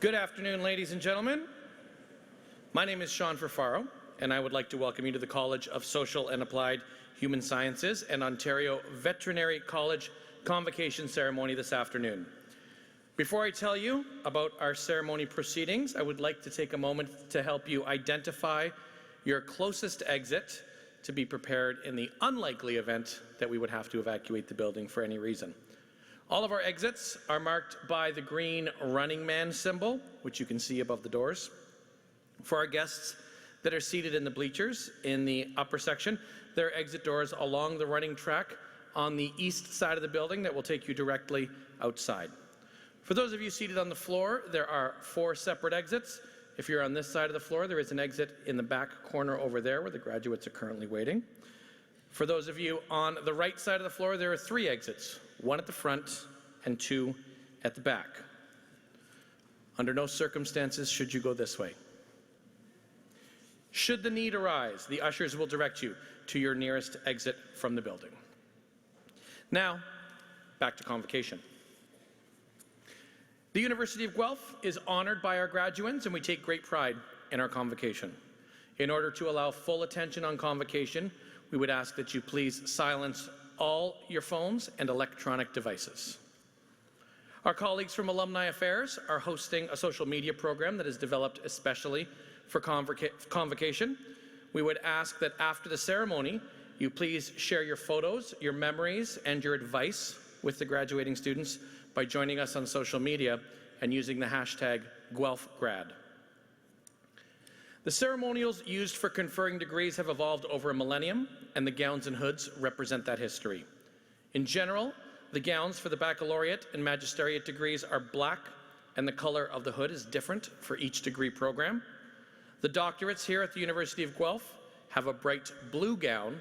Good afternoon, ladies and gentlemen. My name is Sean Ferfaro, and I would like to welcome you to the College of Social and Applied Human Sciences and Ontario Veterinary College Convocation ceremony this afternoon. Before I tell you about our ceremony proceedings, I would like to take a moment to help you identify your closest exit to be prepared in the unlikely event that we would have to evacuate the building for any reason. All of our exits are marked by the green running man symbol, which you can see above the doors. For our guests that are seated in the bleachers in the upper section, there are exit doors along the running track on the east side of the building that will take you directly outside. For those of you seated on the floor, there are 4 separate exits. If you're on this side of the floor, there is an exit in the back corner over there where the graduates are currently waiting. For those of you on the right side of the floor, there are 3 exits, 1 at the front and 2 at the back. Under no circumstances should you go this way. Should the need arise, the ushers will direct you to your nearest exit from the building. Now, back to Convocation. The University of Guelph is honored by our graduates, and we take great pride in our Convocation. In order to allow full attention on Convocation, we would ask that you please silence all your phones and electronic devices. Our colleagues from Alumni Affairs are hosting a social media program that is developed especially for Convocation. We would ask that after the ceremony, you please share your photos, your memories, and your advice with the graduating students by joining us on social media and using the hashtag #GuelphGrad. The ceremonials used for conferring degrees have evolved over a millennium, and the gowns and hoods represent that history. In general, the gowns for the baccalaureate and magisteriate degrees are black, and the color of the hood is different for each degree program. The doctorates here at the University of Guelph have a bright blue gown,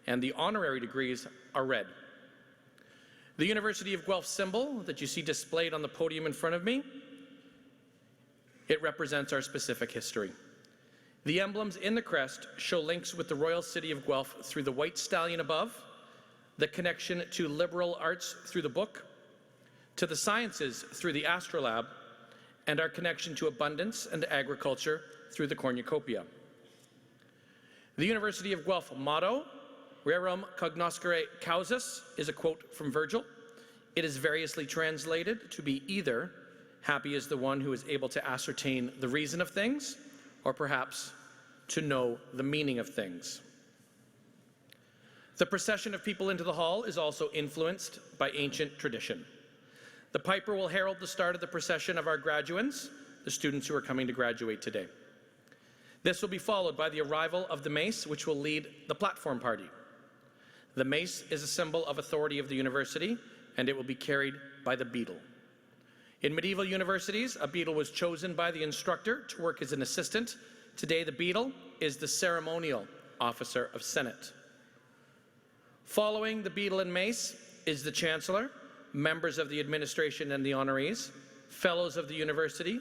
and the honorary degrees are red. The University of Guelph symbol that you see displayed on the podium in front of me, it represents our specific history. The emblems in the crest show links with the royal city of Guelph through the white stallion above, the connection to liberal arts through the book, to the sciences through the astrolabe, and our connection to abundance and agriculture through the cornucopia. The University of Guelph motto, Rerum cognoscere causis, is a quote from Virgil. It is variously translated to be either, happy is the one who is able to ascertain the reason of things, or perhaps to know the meaning of things. The procession of people into the hall is also influenced by ancient tradition. The piper will herald the start of the procession of our graduands, the students who are coming to graduate today. This will be followed by the arrival of the mace, which will lead the platform party. The mace is a symbol of authority of the university, and it will be carried by the beadle. In medieval universities, a beadle was chosen by the instructor to work as an assistant. Today, the beadle is the ceremonial officer of Senate. Following the beadle and mace is the chancellor, members of the administration and the honorees, fellows of the university,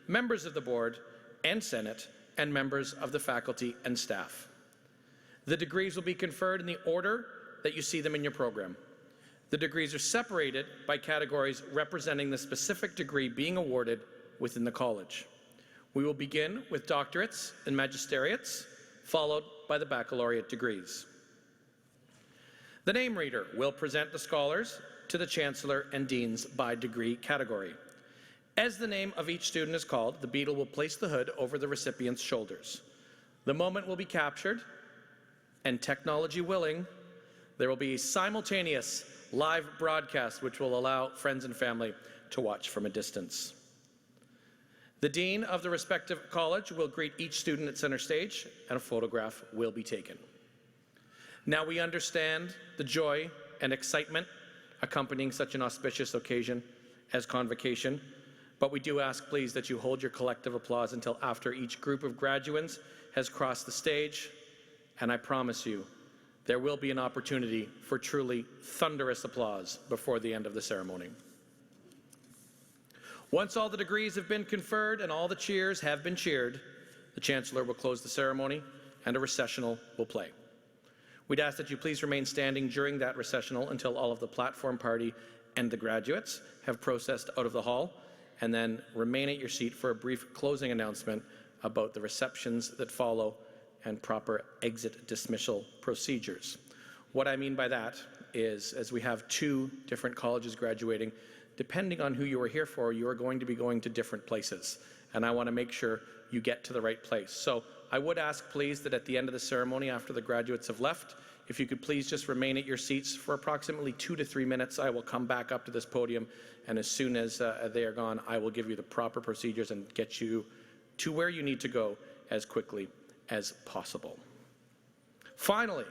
members of the board and Senate, and members of the faculty and staff. The degrees will be conferred in the order that you see them in your program. The degrees are separated by categories representing the specific degree being awarded within the college. We will begin with doctorates and magisteriates, followed by the baccalaureate degrees. The name reader will present the scholars to the chancellor and deans by degree category. As the name of each student is called, the beadle will place the hood over the recipient's shoulders. The moment will be captured, and technology willing, there will be a simultaneous live broadcast which will allow friends and family to watch from a distance. The dean of the respective college will greet each student at center stage, and a photograph will be taken. Now we understand the joy and excitement accompanying such an auspicious occasion as Convocation, but we do ask, please, that you hold your collective applause until after each group of graduands has crossed the stage, and I promise you, there will be an opportunity for truly thunderous applause before the end of the ceremony. Once all the degrees have been conferred and all the cheers have been cheered, the Chancellor will close the ceremony and a recessional will play. We'd ask that you please remain standing during that recessional until all of the platform party and the graduates have processed out of the hall, and then remain at your seat for a brief closing announcement about the receptions that follow and proper exit dismissal procedures. What I mean by that is, as we have 2 different colleges graduating, depending on who you are here for, you are going to be going to different places. And I want to make sure you get to the right place. So I would ask, please, that at the end of the ceremony, after the graduates have left, if you could please just remain at your seats for approximately 2 to 3 minutes. I will come back up to this podium, and as soon as they are gone, I will give you the proper procedures and get you to where you need to go as quickly as possible. Finally,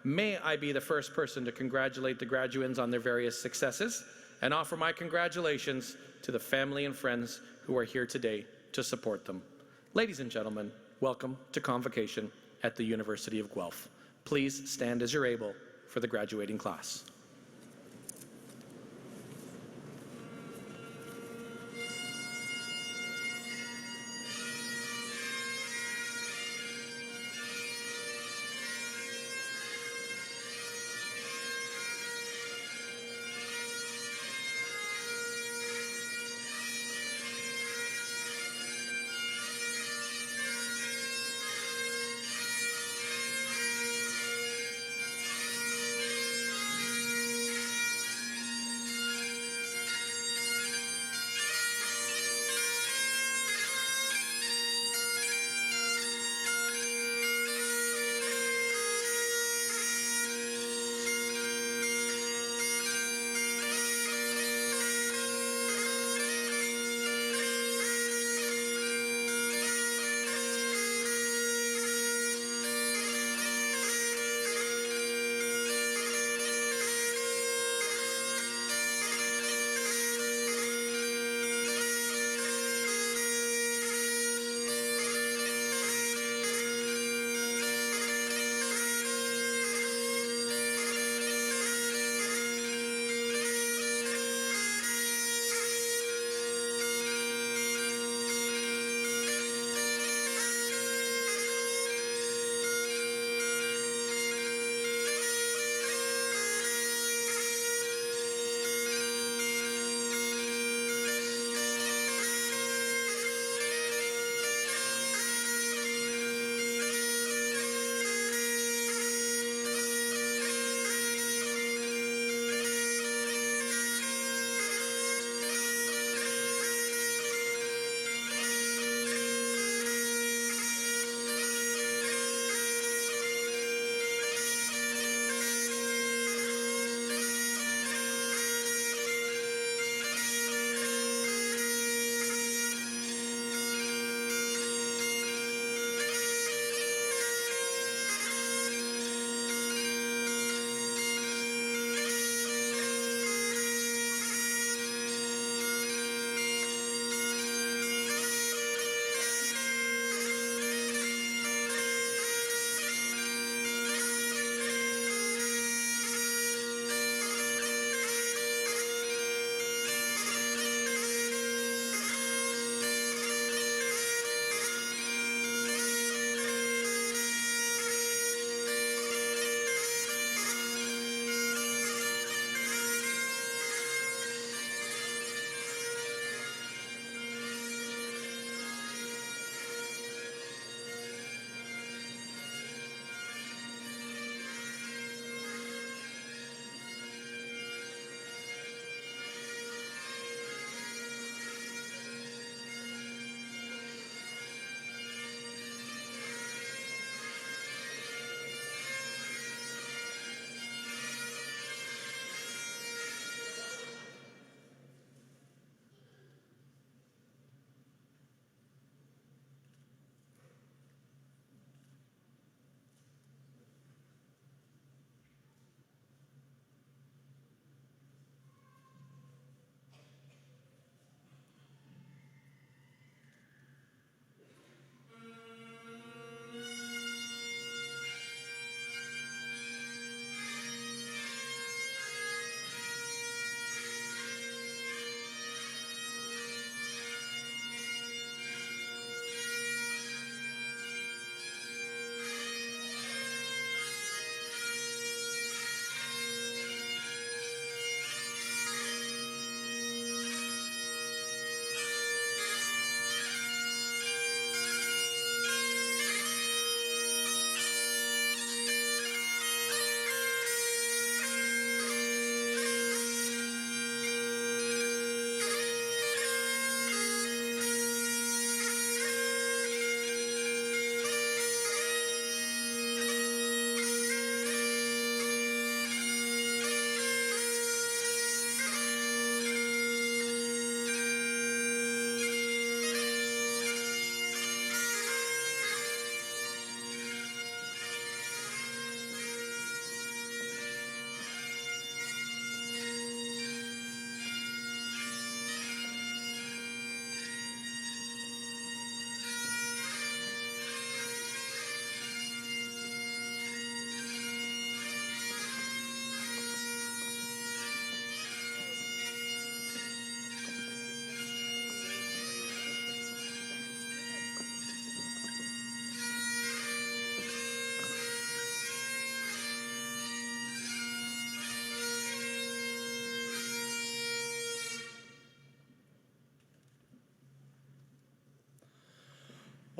may I be the first person to congratulate the graduands on their various successes and offer my congratulations to the family and friends who are here today to support them. Ladies and gentlemen, welcome to Convocation at the University of Guelph. Please stand as you're able for the graduating class.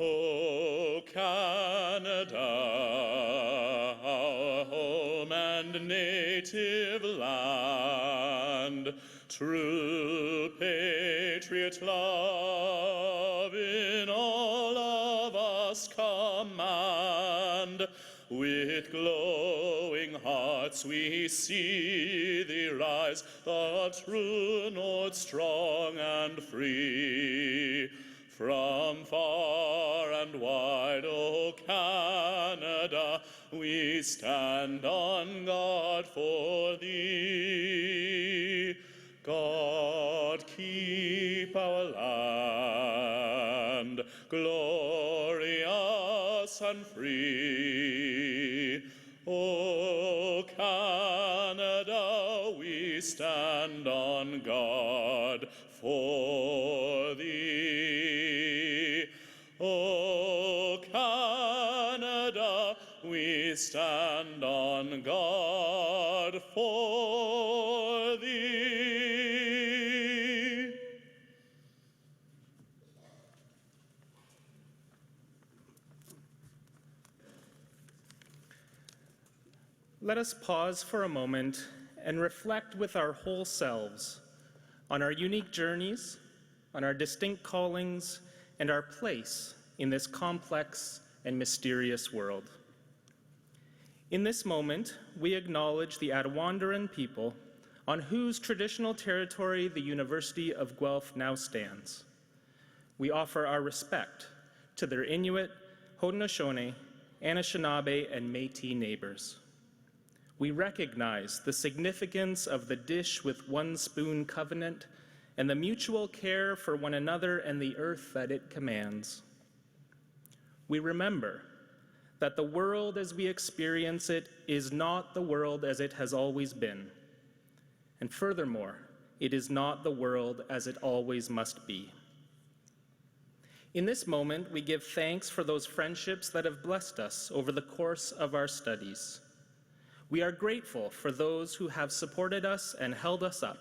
O Canada, our home and native land, true patriot love in all of us command. With glowing hearts we see thee rise, the true north strong and free. From far and wide, O Canada, we stand on guard for thee. God keep our land glorious and free. O Canada, we stand on guard for thee. O Canada, we stand on guard for thee. Let us pause for a moment and reflect with our whole selves on our unique journeys, on our distinct callings, and our place in this complex and mysterious world. In this moment, we acknowledge the Attawandaron people on whose traditional territory the University of Guelph now stands. We offer our respect to their Inuit, Haudenosaunee, Anishinaabe, and Métis neighbors. We recognize the significance of the dish with one spoon covenant and the mutual care for one another and the earth that it commands. We remember that the world as we experience it is not the world as it has always been. And furthermore, it is not the world as it always must be. In this moment, we give thanks for those friendships that have blessed us over the course of our studies. We are grateful for those who have supported us and held us up,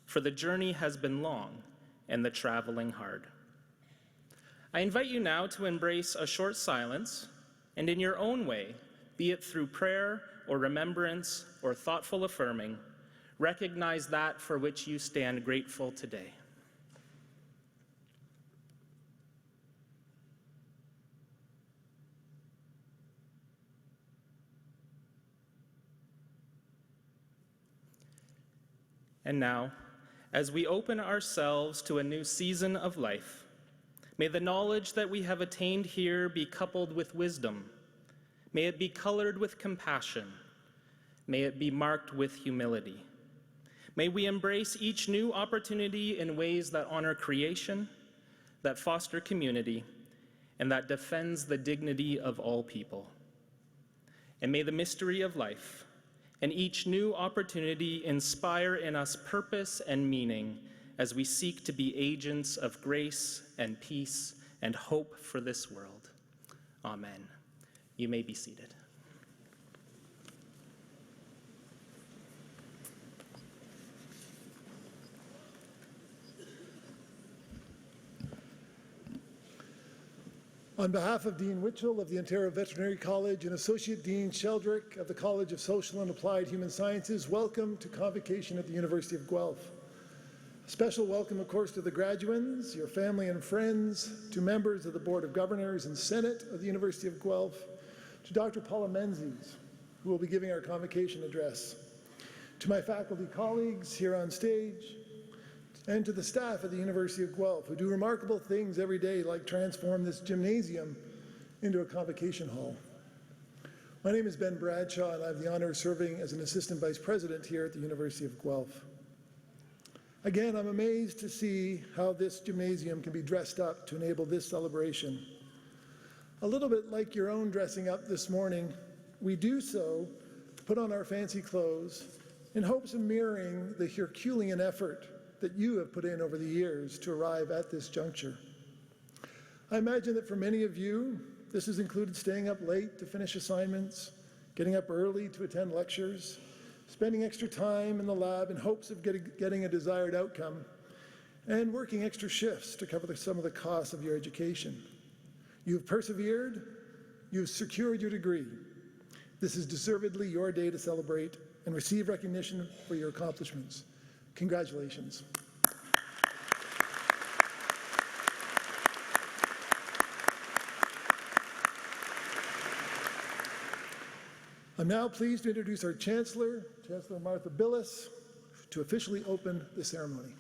for the journey has been long and the traveling hard. I invite you now to embrace a short silence, and in your own way, be it through prayer or remembrance or thoughtful affirming, recognize that for which you stand grateful today. And now, as we open ourselves to a new season of life, may the knowledge that we have attained here be coupled with wisdom. May it be colored with compassion. May it be marked with humility. May we embrace each new opportunity in ways that honor creation, that foster community, and that defends the dignity of all people. And may the mystery of life and each new opportunity inspire in us purpose and meaning as we seek to be agents of grace and peace and hope for this world. Amen. You may be seated. On behalf of Dean Witchell of the Ontario Veterinary College and Associate Dean Sheldrick of the College of Social and Applied Human Sciences, welcome to Convocation at the University of Guelph. A special welcome, of course, to the graduands, your family and friends, to members of the Board of Governors and Senate of the University of Guelph, to Dr. Paula Menzies, who will be giving our convocation address, to my faculty colleagues here on stage, and to the staff at the University of Guelph, who do remarkable things every day, like transform this gymnasium into a convocation hall. My name is Ben Bradshaw, and I have the honor of serving as an assistant vice president here at the University of Guelph. Again, I'm amazed to see how this gymnasium can be dressed up to enable this celebration. A little bit like your own dressing up this morning, we do so to put on our fancy clothes in hopes of mirroring the Herculean effort that you have put in over the years to arrive at this juncture. I imagine that for many of you, this has included staying up late to finish assignments, getting up early to attend lectures, spending extra time in the lab in hopes of getting a desired outcome, and working extra shifts to cover some of the costs of your education. You've persevered, you've secured your degree. This is deservedly your day to celebrate and receive recognition for your accomplishments. Congratulations. I'm now pleased to introduce our Chancellor, Chancellor Martha Billis, to officially open the ceremony.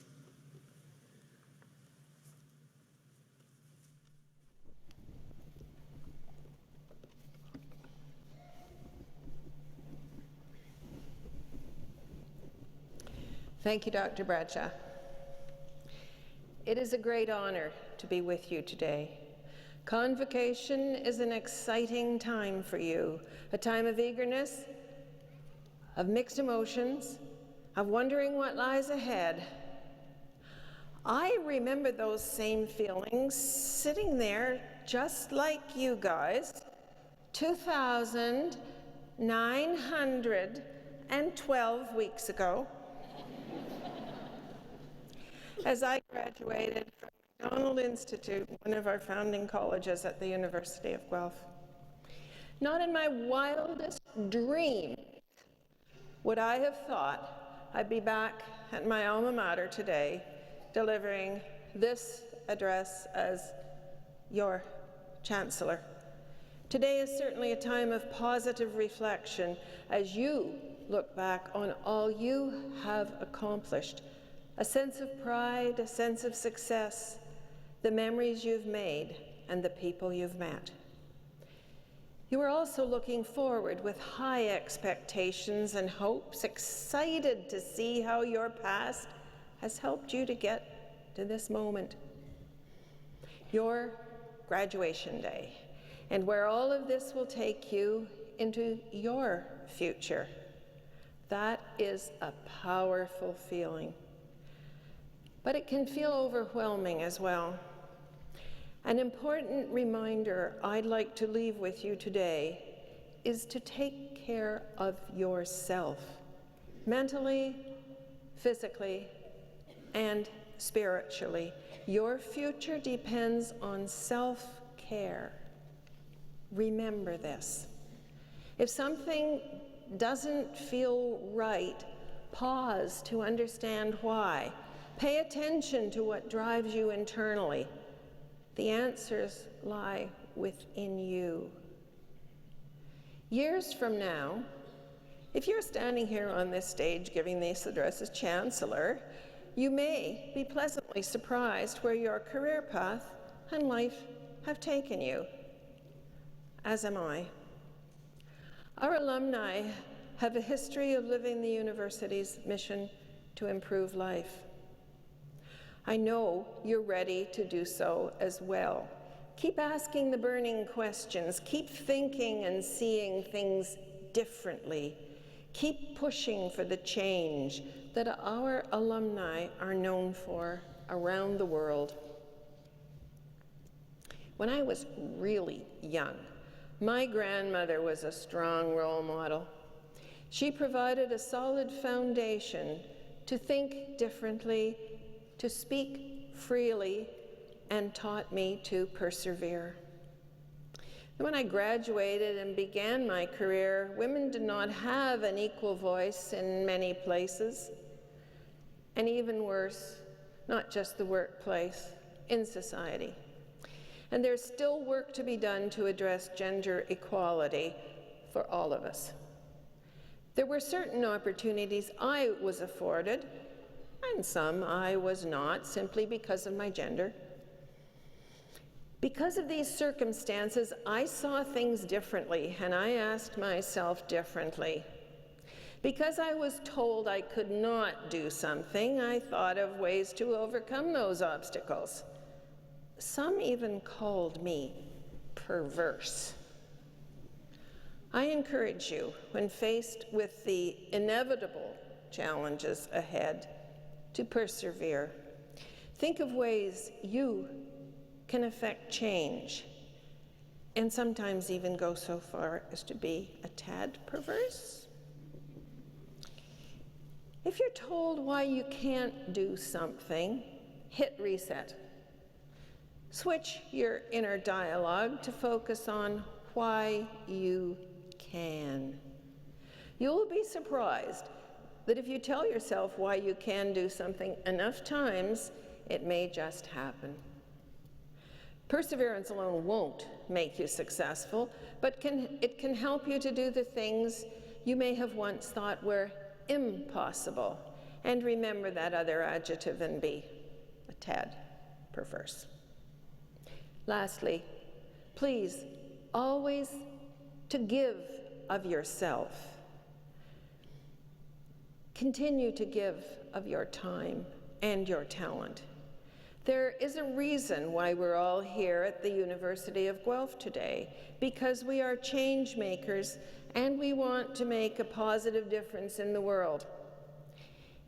Thank you, Dr. Bradshaw. It is a great honor to be with you today. Convocation is an exciting time for you, a time of eagerness, of mixed emotions, of wondering what lies ahead. I remember those same feelings sitting there just like you guys, 2,912 weeks ago, as I graduated from McDonald Institute, one of our founding colleges at the University of Guelph. Not in my wildest dreams would I have thought I'd be back at my alma mater today, delivering this address as your Chancellor. Today is certainly a time of positive reflection as you look back on all you have accomplished. A sense of pride, a sense of success, the memories you've made, and the people you've met. You are also looking forward with high expectations and hopes, excited to see how your past has helped you to get to this moment. Your graduation day, and where all of this will take you into your future. That is a powerful feeling. But it can feel overwhelming as well. An important reminder I'd like to leave with you today is to take care of yourself, mentally, physically, and spiritually. Your future depends on self-care. Remember this. If something doesn't feel right, pause to understand why. Pay attention to what drives you internally. The answers lie within you. Years from now, if you're standing here on this stage giving this address as Chancellor, you may be pleasantly surprised where your career path and life have taken you, as am I. Our alumni have a history of living the university's mission to improve life. I know you're ready to do so as well. Keep asking the burning questions. Keep thinking and seeing things differently. Keep pushing for the change that our alumni are known for around the world. When I was really young, my grandmother was a strong role model. She provided a solid foundation to think differently, to speak freely, and taught me to persevere. When I graduated and began my career, women did not have an equal voice in many places, and even worse, not just the workplace, in society. And there's still work to be done to address gender equality for all of us. There were certain opportunities I was afforded, and some I was not, simply because of my gender. Because of these circumstances, I saw things differently, and I asked myself differently. Because I was told I could not do something, I thought of ways to overcome those obstacles. Some even called me perverse. I encourage you, when faced with the inevitable challenges ahead, to persevere. Think of ways you can affect change, and sometimes even go so far as to be a tad perverse. If you're told why you can't do something, hit reset. Switch your inner dialogue to focus on why you can. You'll be surprised that if you tell yourself why you can do something enough times, it may just happen. Perseverance alone won't make you successful, but it can help you to do the things you may have once thought were impossible. And remember that other adjective and be a tad perverse. Lastly, please always to give of yourself. Continue to give of your time and your talent. There is a reason why we're all here at the University of Guelph today, because we are change makers and we want to make a positive difference in the world.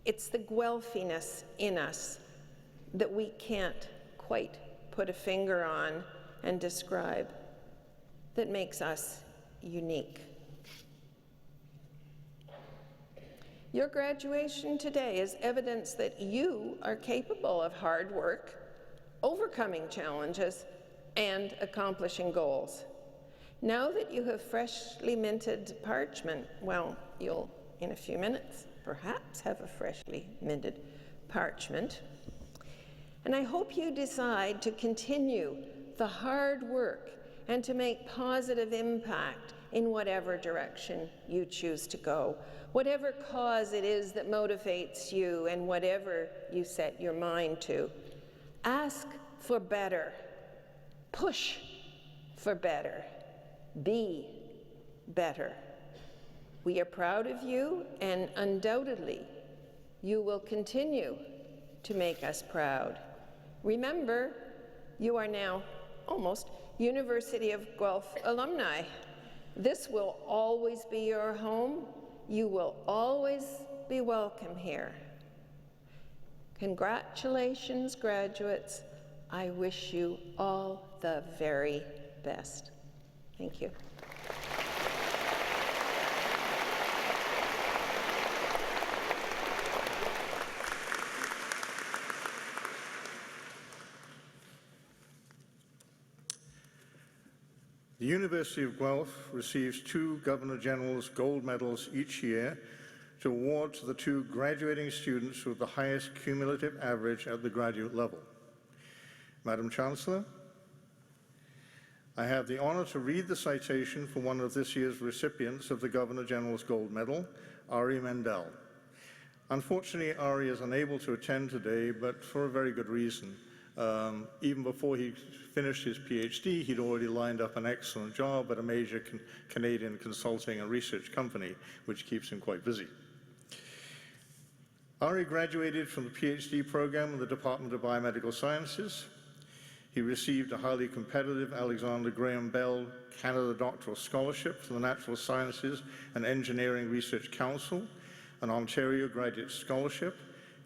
It's the Guelphiness in us that we can't quite put a finger on and describe that makes us unique. Your graduation today is evidence that you are capable of hard work, overcoming challenges, and accomplishing goals. Now that you have freshly minted parchment, well, you'll, in a few minutes, perhaps have a freshly minted parchment. And I hope you decide to continue the hard work and to make positive impact in whatever direction you choose to go, whatever cause it is that motivates you and whatever you set your mind to. Ask for better. Push for better. Be better. We are proud of you, and undoubtedly, you will continue to make us proud. Remember, you are now almost University of Guelph alumni. This will always be your home. You will always be welcome here. Congratulations, graduates. I wish you all the very best. Thank you. The University of Guelph receives 2 Governor-General's gold medals each year to award to the 2 graduating students with the highest cumulative average at the graduate level. Madam Chancellor, I have the honor to read the citation for one of this year's recipients of the Governor-General's Gold Medal, Ari Mendel. Unfortunately, Ari is unable to attend today, but for a very good reason. Even before he finished his PhD, he'd already lined up an excellent job at a major Canadian consulting and research company, which keeps him quite busy. Ari graduated from the PhD program in the Department of Biomedical Sciences. He received a highly competitive Alexander Graham Bell Canada Doctoral Scholarship from the Natural Sciences and Engineering Research Council, an Ontario Graduate Scholarship,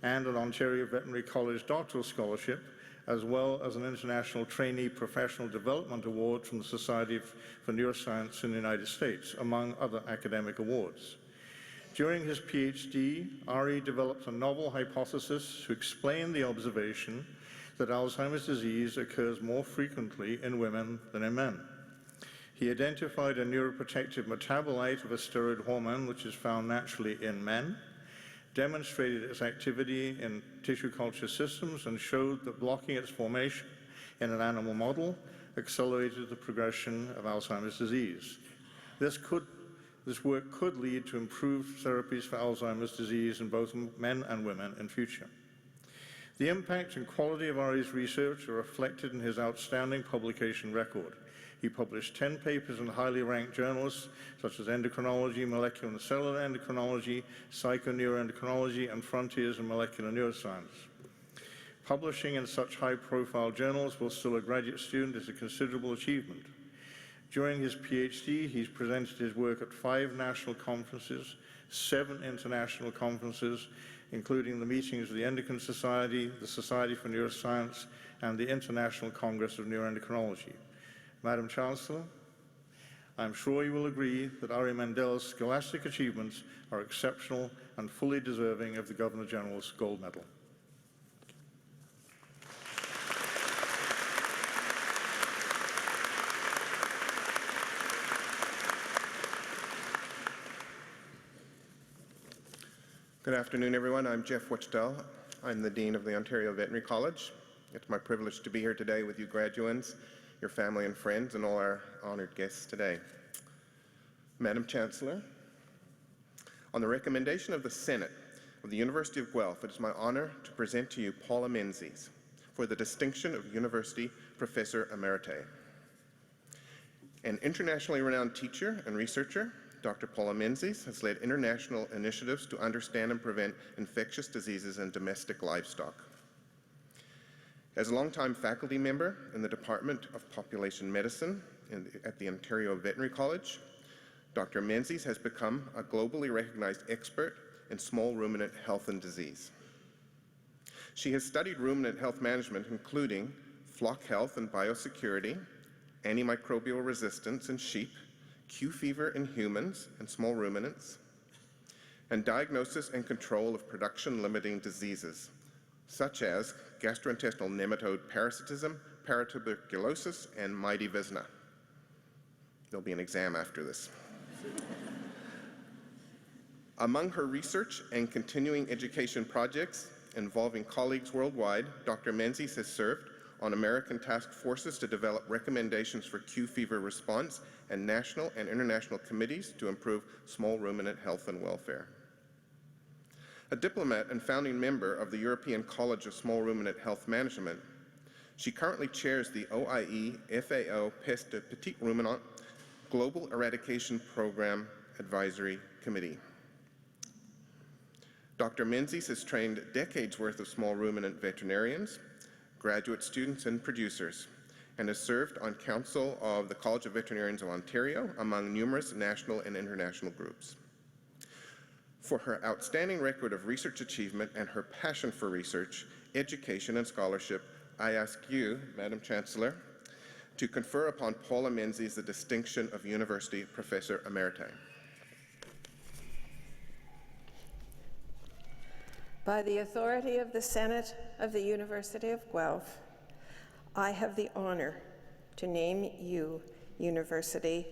and an Ontario Veterinary College Doctoral Scholarship, as well as an International Trainee Professional Development Award from the Society for Neuroscience in the United States, among other academic awards. During his PhD, Ari developed a novel hypothesis to explain the observation that Alzheimer's disease occurs more frequently in women than in men. He identified a neuroprotective metabolite of a steroid hormone which is found naturally in men, demonstrated its activity in tissue culture systems, and showed that blocking its formation in an animal model accelerated the progression of Alzheimer's disease. This work could lead to improved therapies for Alzheimer's disease in both men and women in future. The impact and quality of Ari's research are reflected in his outstanding publication record. He published 10 papers in highly ranked journals such as Endocrinology, Molecular and Cellular Endocrinology, Psychoneuroendocrinology, and Frontiers in Molecular Neuroscience. Publishing in such high-profile journals while still a graduate student is a considerable achievement. During his PhD, he's presented his work at 5 national conferences, 7 international conferences, including the meetings of the Endocrine Society, the Society for Neuroscience, and the International Congress of Neuroendocrinology. Madam Chancellor, I'm sure you will agree that Ari Mendel's scholastic achievements are exceptional and fully deserving of the Governor-General's Gold Medal. Good afternoon, everyone. I'm Jeff Wichtel. I'm the Dean of the Ontario Veterinary College. It's my privilege to be here today with you graduands, your family and friends, and all our honored guests today. Madam Chancellor, on the recommendation of the Senate of the University of Guelph, it is my honor to present to you Paula Menzies for the distinction of University Professor Emerita. An internationally renowned teacher and researcher, Dr. Paula Menzies has led international initiatives to understand and prevent infectious diseases in domestic livestock. As a longtime faculty member in the Department of Population Medicine at the Ontario Veterinary College, Dr. Menzies has become a globally recognized expert in small ruminant health and disease. She has studied ruminant health management, including flock health and biosecurity, antimicrobial resistance in sheep, Q fever in humans and small ruminants, and diagnosis and control of production-limiting diseases, such as gastrointestinal nematode parasitism, paratuberculosis, and mydevisna. There'll be an exam after this. Among her research and continuing education projects involving colleagues worldwide, Dr. Menzies has served on American task forces to develop recommendations for Q fever response and national and international committees to improve small ruminant health and welfare. A diplomat and founding member of the European College of Small Ruminant Health Management, she currently chairs the OIE FAO Peste de Petit Ruminant Global Eradication Program Advisory Committee. Dr. Menzies has trained decades worth of small ruminant veterinarians, graduate students, and producers, and has served on council of the College of Veterinarians of Ontario, among numerous national and international groups. For her outstanding record of research achievement and her passion for research, education, and scholarship, I ask you, Madam Chancellor, to confer upon Paula Menzies the distinction of University Professor Emerita. By the authority of the Senate of the University of Guelph, I have the honor to name you University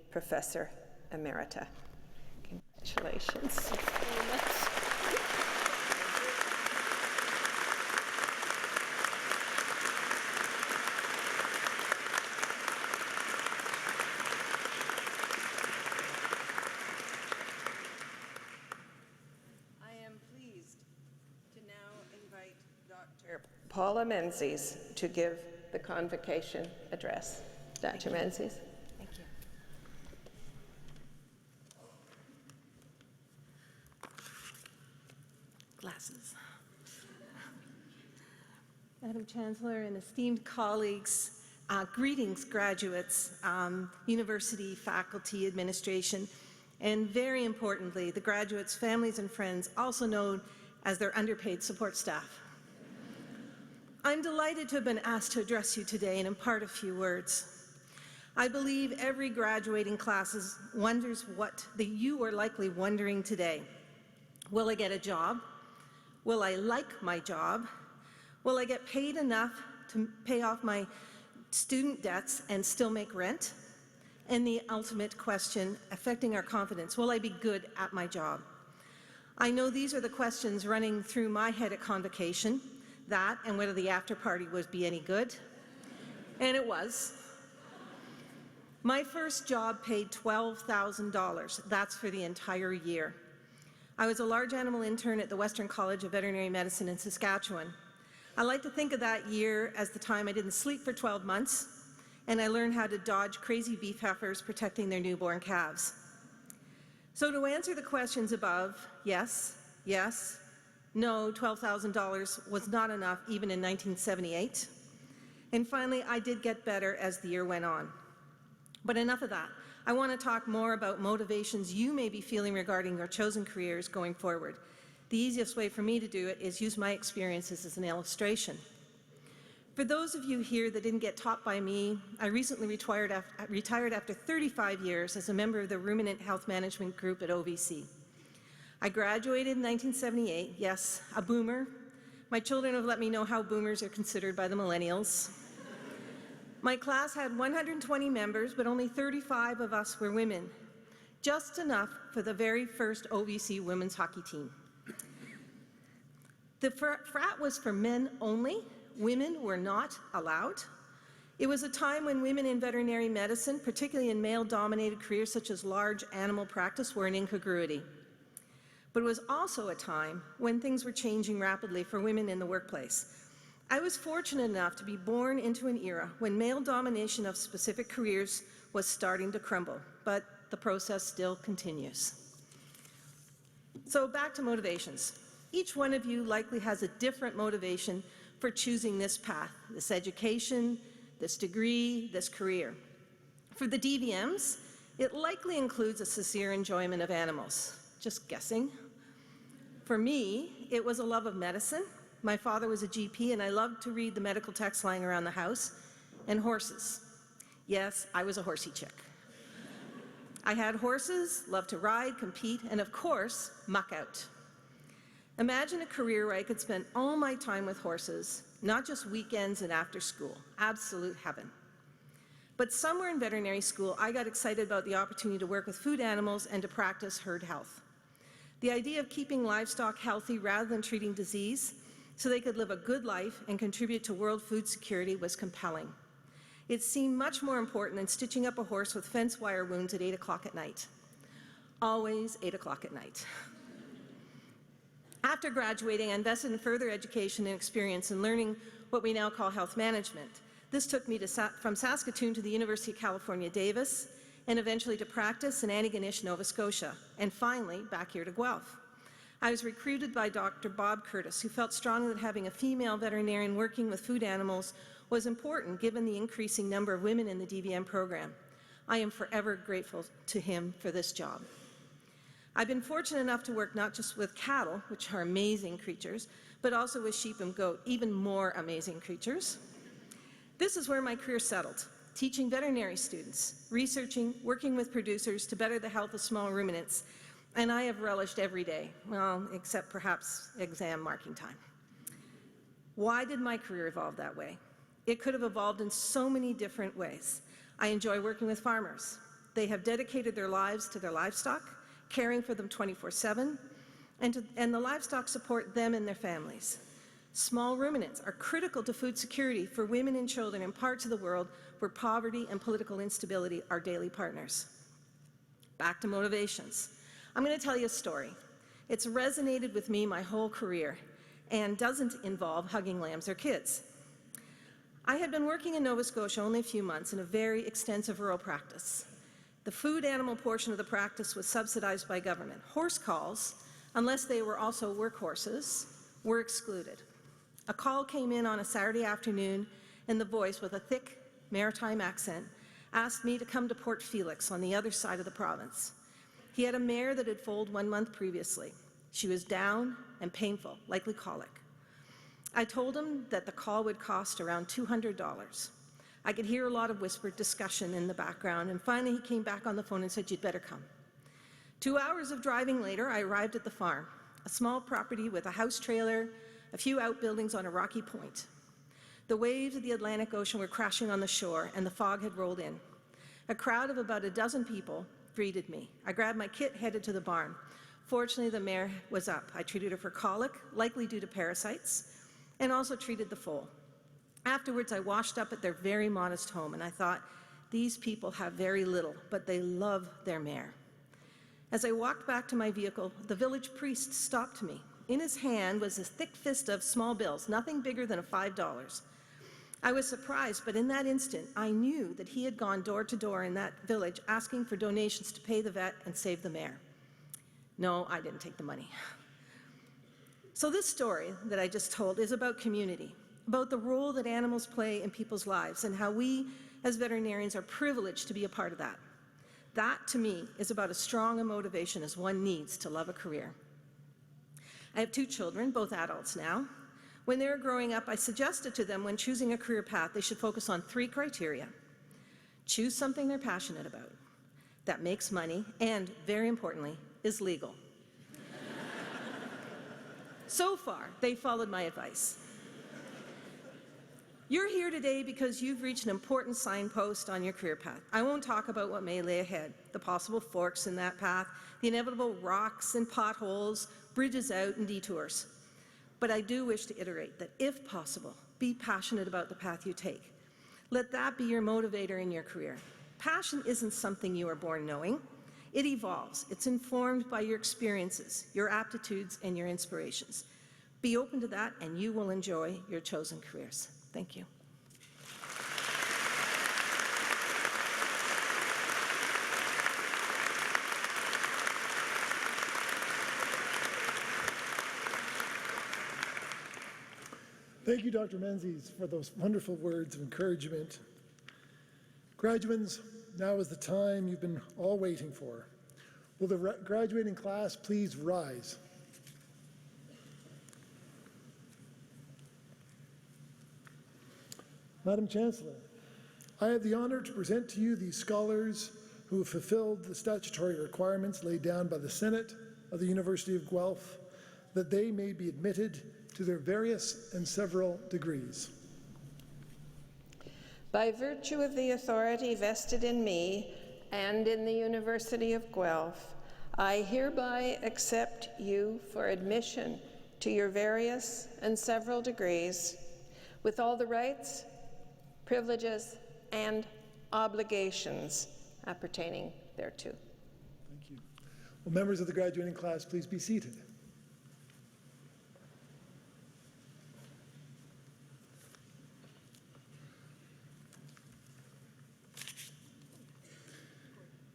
Professor Emerita. Congratulations so very much. Paula Menzies to give the convocation address. Dr. Menzies. Thank you. Glasses. Madam Chancellor and esteemed colleagues, greetings graduates, university, faculty, administration, and very importantly, the graduates' families and friends, also known as their underpaid support staff. I'm delighted to have been asked to address you today and impart a few words. I believe every graduating class wonders what you are likely wondering today. Will I get a job? Will I like my job? Will I get paid enough to pay off my student debts and still make rent? And the ultimate question affecting our confidence, will I be good at my job? I know these are the questions running through my head at Convocation, that and whether the after party would be any good. And it was. My first job paid $12,000. That's for the entire year. I was a large animal intern at the Western College of Veterinary Medicine in Saskatchewan. I like to think of that year as the time I didn't sleep for 12 months, and I learned how to dodge crazy beef heifers protecting their newborn calves. So to answer the questions above, yes, yes, no, $12,000 was not enough even in 1978. And finally, I did get better as the year went on. But enough of that. I want to talk more about motivations you may be feeling regarding your chosen careers going forward. The easiest way for me to do it is use my experiences as an illustration. For those of you here that didn't get taught by me, I recently retired after 35 years as a member of the Ruminant Health Management Group at OVC. I graduated in 1978, yes, a boomer. My children have let me know how boomers are considered by the millennials. My class had 120 members, but only 35 of us were women, just enough for the very first OVC women's hockey team. The frat was for men only. Women were not allowed. It was a time when women in veterinary medicine, particularly in male-dominated careers such as large animal practice, were an incongruity. But it was also a time when things were changing rapidly for women in the workplace. I was fortunate enough to be born into an era when male domination of specific careers was starting to crumble, but the process still continues. So back to motivations. Each one of you likely has a different motivation for choosing this path, this education, this degree, this career. For the DVMs, it likely includes a sincere enjoyment of animals. Just guessing. For me, it was a love of medicine. My father was a GP, and I loved to read the medical texts lying around the house, and horses. Yes, I was a horsey chick. I had horses, loved to ride, compete, and of course, muck out. Imagine a career where I could spend all my time with horses, not just weekends and after school. Absolute heaven. But somewhere in veterinary school, I got excited about the opportunity to work with food animals and to practice herd health. The idea of keeping livestock healthy rather than treating disease so they could live a good life and contribute to world food security was compelling. It seemed much more important than stitching up a horse with fence wire wounds at 8 o'clock at night. Always 8 o'clock at night. After graduating, I invested in further education and experience in learning what we now call health management. This took me from Saskatoon to the University of California, Davis, and eventually to practice in Antigonish, Nova Scotia, and finally back here to Guelph. I was recruited by Dr. Bob Curtis, who felt strongly that having a female veterinarian working with food animals was important given the increasing number of women in the DVM program. I am forever grateful to him for this job. I've been fortunate enough to work not just with cattle, which are amazing creatures, but also with sheep and goat, even more amazing creatures. This is where my career settled, teaching veterinary students, researching, working with producers to better the health of small ruminants, and I have relished every day, well, except perhaps exam marking time. Why did my career evolve that way? It could have evolved in so many different ways. I enjoy working with farmers. They have dedicated their lives to their livestock, caring for them 24/7, and the livestock support them and their families. Small ruminants are critical to food security for women and children in parts of the world where poverty and political instability are daily partners. Back to motivations. I'm going to tell you a story. It's resonated with me my whole career and doesn't involve hugging lambs or kids. I had been working in Nova Scotia only a few months in a very extensive rural practice. The food animal portion of the practice was subsidized by government. Horse calls, unless they were also workhorses, were excluded. A call came in on a Saturday afternoon, and the voice, with a thick maritime accent, asked me to come to Port Felix on the other side of the province. He had a mare that had foaled 1 month previously. She was down and painful, likely colic. I told him that the call would cost around $200. I could hear a lot of whispered discussion in the background, and finally he came back on the phone and said, "You'd better come." 2 hours of driving later, I arrived at the farm, a small property with a house trailer, a few outbuildings on a rocky point. The waves of the Atlantic Ocean were crashing on the shore, and the fog had rolled in. A crowd of about a dozen people greeted me. I grabbed my kit, headed to the barn. Fortunately, the mare was up. I treated her for colic, likely due to parasites, and also treated the foal. Afterwards, I washed up at their very modest home, and I thought, these people have very little, but they love their mare. As I walked back to my vehicle, the village priest stopped me. In his hand was a thick fist of small bills, nothing bigger than $5. I was surprised, but in that instant, I knew that he had gone door to door in that village asking for donations to pay the vet and save the mare. No, I didn't take the money. So this story that I just told is about community, about the role that animals play in people's lives and how we as veterinarians are privileged to be a part of that. That, to me, is about as strong a motivation as one needs to love a career. I have 2 children, both adults now. When they were growing up, I suggested to them when choosing a career path, they should focus on 3 criteria. Choose something they're passionate about, that makes money, and, very importantly, is legal. So far, they followed my advice. You're here today because you've reached an important signpost on your career path. I won't talk about what may lay ahead, the possible forks in that path, the inevitable rocks and potholes, bridges out and detours. But I do wish to iterate that, if possible, be passionate about the path you take. Let that be your motivator in your career. Passion isn't something you are born knowing. It evolves. It's informed by your experiences, your aptitudes, and your inspirations. Be open to that, and you will enjoy your chosen careers. Thank you. Thank you, Dr. Menzies, for those wonderful words of encouragement. Graduates, now is the time you've been all waiting for. Will the graduating class please rise? Madam Chancellor, I have the honor to present to you these scholars who have fulfilled the statutory requirements laid down by the Senate of the University of Guelph, that they may be admitted to their various and several degrees. By virtue of the authority vested in me and in the University of Guelph, I hereby accept you for admission to your various and several degrees, with all the rights, privileges, and obligations appertaining thereto. Thank you. Will members of the graduating class please be seated?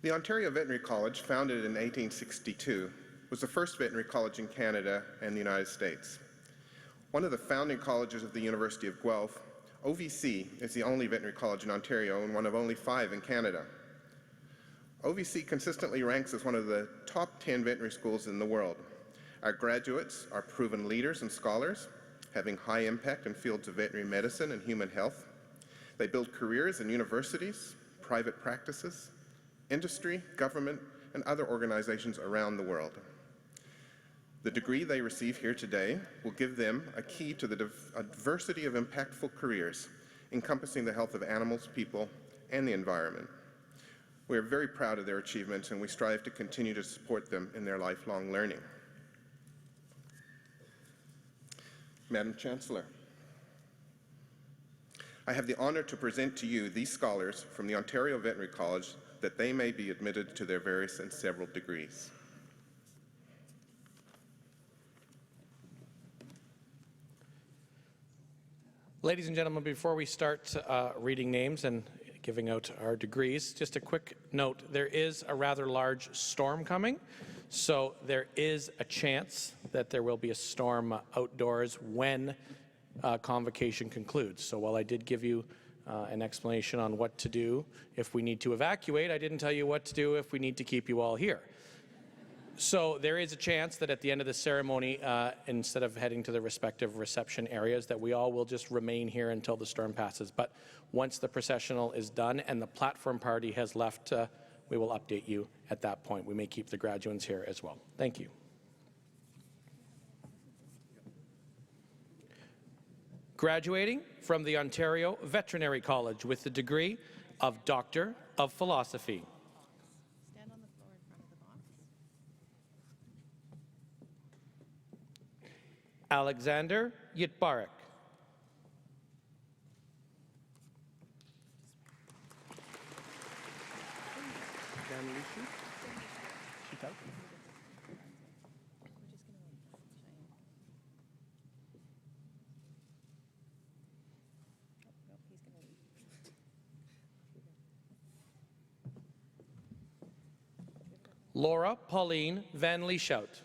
The Ontario Veterinary College, founded in 1862, was the first veterinary college in Canada and the United States. One of the founding colleges of the University of Guelph, OVC is the only veterinary college in Ontario and one of only 5 in Canada. OVC consistently ranks as one of the top 10 veterinary schools in the world. Our graduates are proven leaders and scholars, having high impact in fields of veterinary medicine and human health. They build careers in universities, private practices, industry, government, and other organizations around the world. The degree they receive here today will give them a key to the diversity of impactful careers encompassing the health of animals, people, and the environment. We are very proud of their achievements, and we strive to continue to support them in their lifelong learning. Madam Chancellor, I have the honor to present to you these scholars from the Ontario Veterinary College, that they may be admitted to their various and several degrees. Ladies and gentlemen, before we start reading names and giving out our degrees, just a quick note. There is a rather large storm coming, so there is a chance that there will be a storm outdoors when Convocation concludes. So while I did give you an explanation on what to do if we need to evacuate, I didn't tell you what to do if we need to keep you all here. So there is a chance that at the end of the ceremony, instead of heading to the respective reception areas, that we all will just remain here until the storm passes. But once the processional is done and the platform party has left, we will update you at that point. We may keep the graduates here as well. Thank you. Graduating from the Ontario Veterinary College with the degree of Doctor of Philosophy. Stand on the floor in front of the box. Alexander Yitbarek. Laura Pauline Van Lieshout.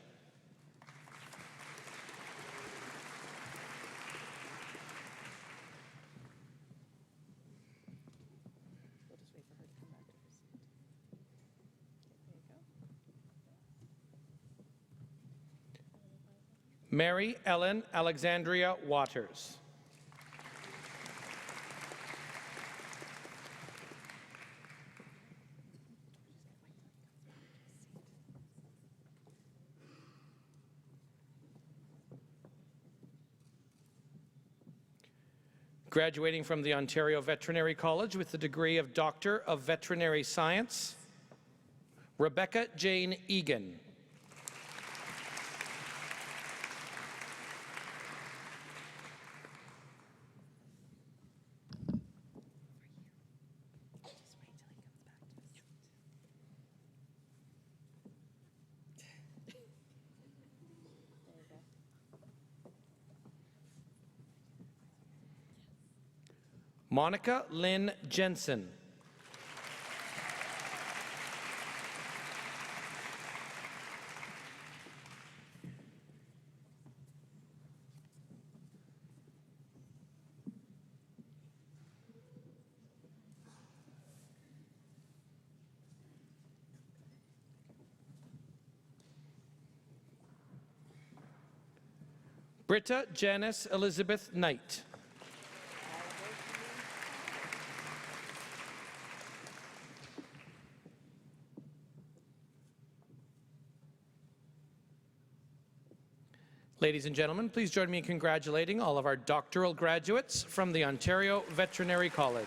Mary Ellen Alexandria Waters. Graduating from the Ontario Veterinary College with the degree of Doctor of Veterinary Science, Rebecca Jane Egan. Monica Lynn Jensen. Britta Janice Elizabeth Knight. Ladies and gentlemen, please join me in congratulating all of our doctoral graduates from the Ontario Veterinary College.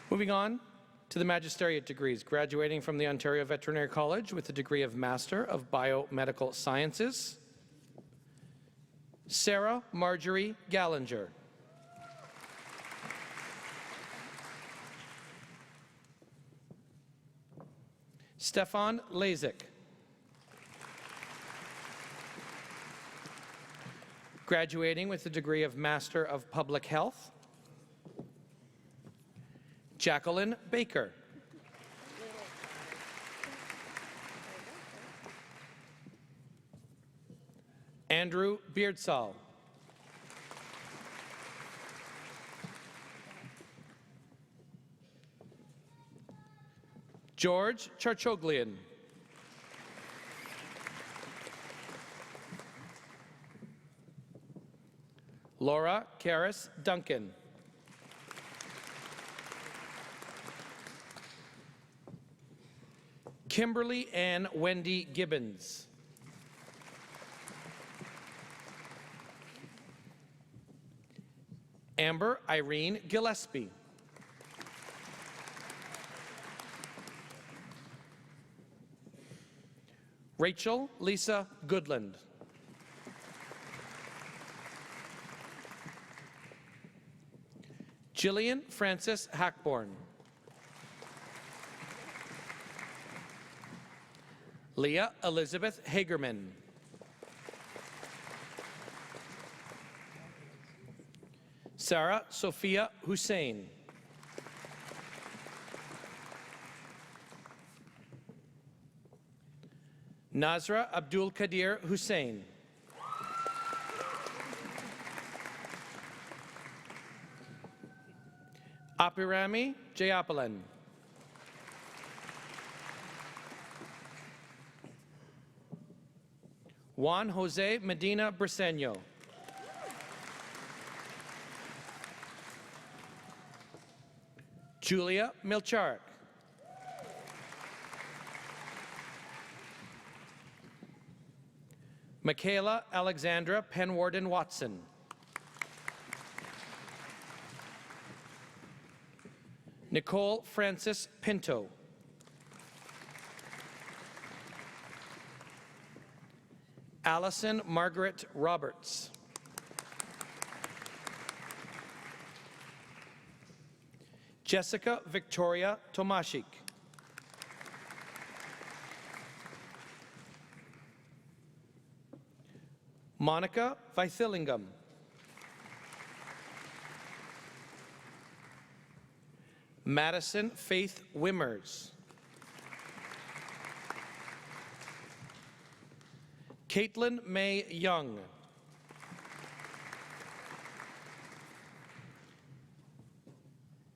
Moving on to the magisteriate degrees, graduating from the Ontario Veterinary College with the degree of Master of Biomedical Sciences, Sarah Marjorie Gallinger. Stefan Lazik. Graduating with the degree of Master of Public Health, Jacqueline Baker. Andrew Beardsall. George Charchoglian. Laura Karis Duncan. Kimberly Ann Wendy Gibbons. Amber Irene Gillespie. Rachel Lisa Goodland. Jillian Frances Hackborn. Leah Elizabeth Hagerman. Sarah Sophia Hussein. Nazra Abdul Qadir Hussein. Apirami Jayapalan. Juan Jose Medina Briseño. Julia Milchark. Michaela Alexandra Penwarden Watson. Nicole Francis Pinto. Allison Margaret Roberts. Jessica Victoria Tomashik. Monica Weithillingham. Madison Faith Wimmers. Caitlin May Young.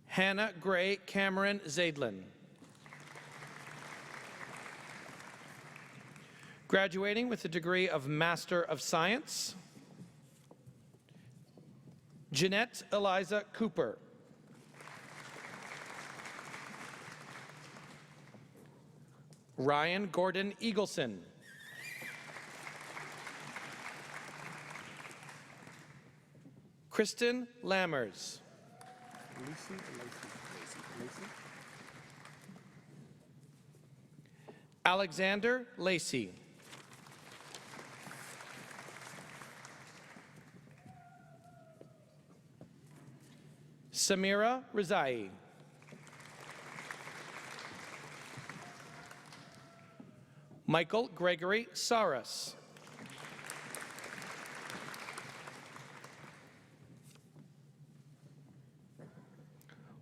Hannah Gray Cameron Zaidlin. Graduating with the degree of Master of Science, Jeanette Eliza Cooper. Ryan Gordon Eagleson. Kristen Lammers. Alexander Lacey. Samira Rizai. Michael Gregory Saras.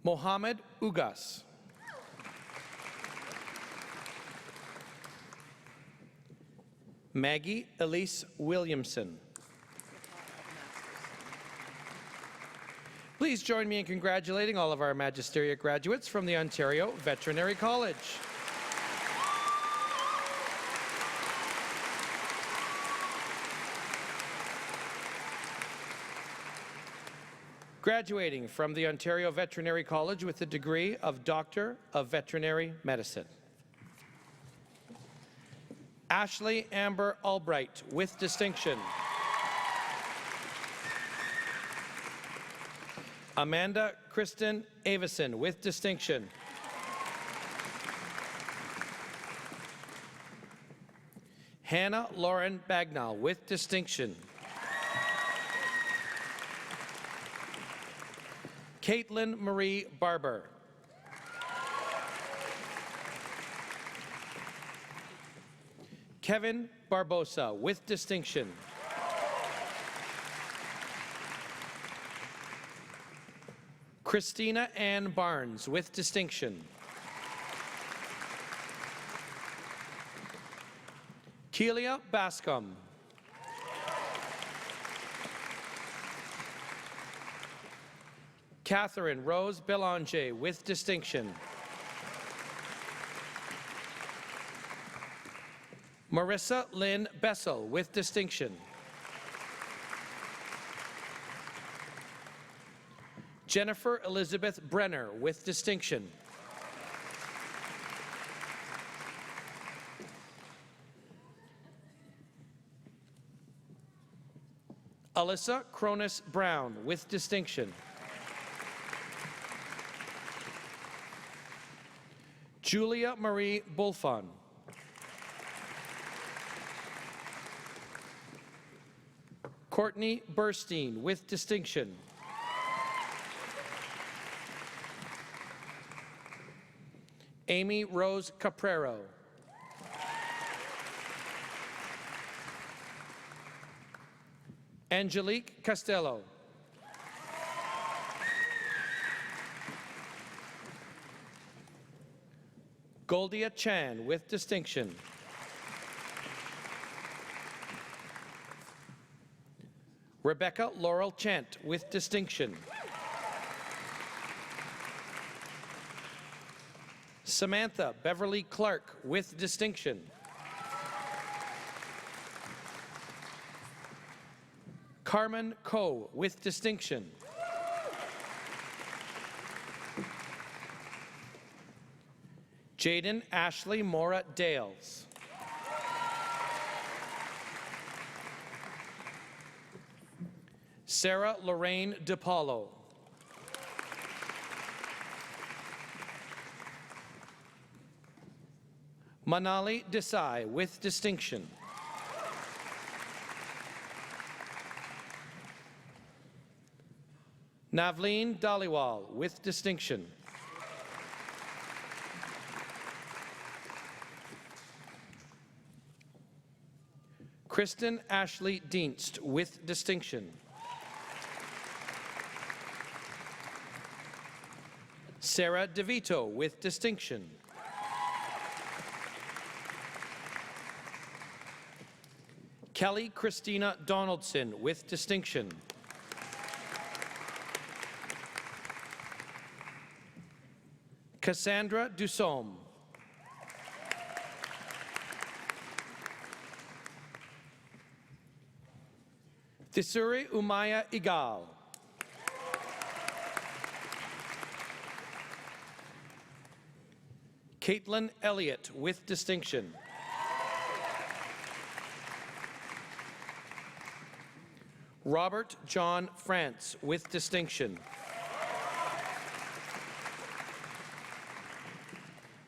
Mohammed Ugas. Maggie Elise Williamson. Please join me in congratulating all of our magisterial graduates from the Ontario Veterinary College. Graduating from the Ontario Veterinary College with the degree of Doctor of Veterinary Medicine. Ashley Amber Albright with distinction. Amanda Kristen Avison with distinction. Hannah Lauren Bagnall with distinction. Caitlin Marie Barber. Kevin Barbosa with distinction. Christina Ann Barnes with distinction. Keelia Bascom. Catherine Rose Belanger with distinction. Marissa Lynn Bessel with distinction. Jennifer Elizabeth Brenner with distinction. Alyssa Cronus Brown with distinction. Julia Marie Bulfon. Courtney Burstein with distinction. Amy Rose Caprero. Angelique Costello. Goldia Chan with distinction. Rebecca Laurel Chant with distinction. Samantha Beverly Clark with distinction. Carmen Coe with distinction. Jaden Ashley Mora Dales. Sarah Lorraine DePaulo. Manali Desai with distinction. Navleen Dhaliwal with distinction. Kristen Ashley Dienst with distinction. Sarah DeVito with distinction. Kelly Christina Donaldson with distinction. Cassandra Dusome. Thisuri Umaya Igal. Caitlin Elliott with distinction. Robert John France with distinction.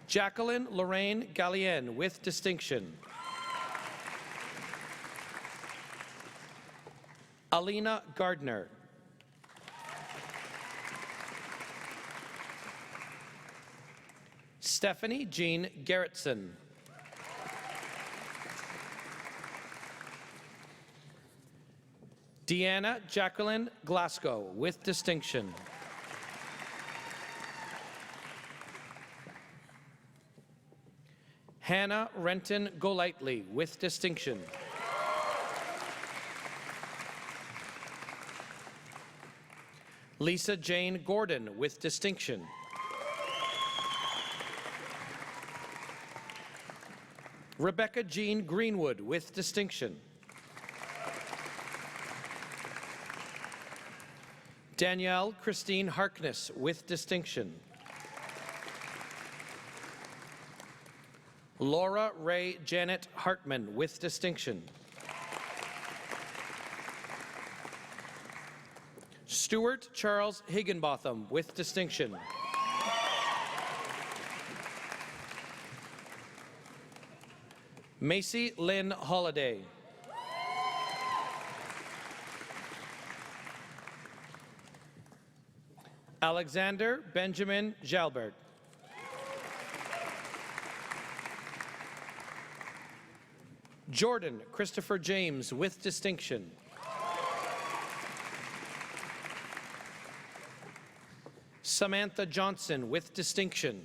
Jacqueline Lorraine Gallien with distinction. Alina Gardner. Stephanie Jean Gerritsen. Deanna Jacqueline Glasgow with distinction. Hannah Renton Golightly with distinction. Lisa Jane Gordon with distinction. Rebecca Jean Greenwood with distinction. Danielle Christine Harkness with distinction. Laura Ray Janet Hartman with distinction. Stuart Charles Higginbotham with distinction. Macy Lynn Holliday. Alexander Benjamin Jalbert. Jordan Christopher James with distinction. Samantha Johnson with distinction.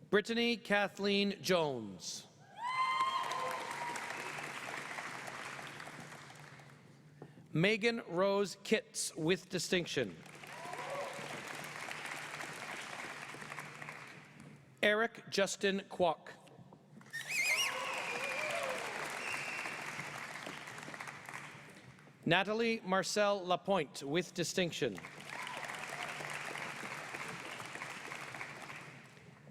Brittany Kathleen Jones. Megan Rose Kitts with distinction. Eric Justin Kwok. Natalie Marcel Lapointe with distinction.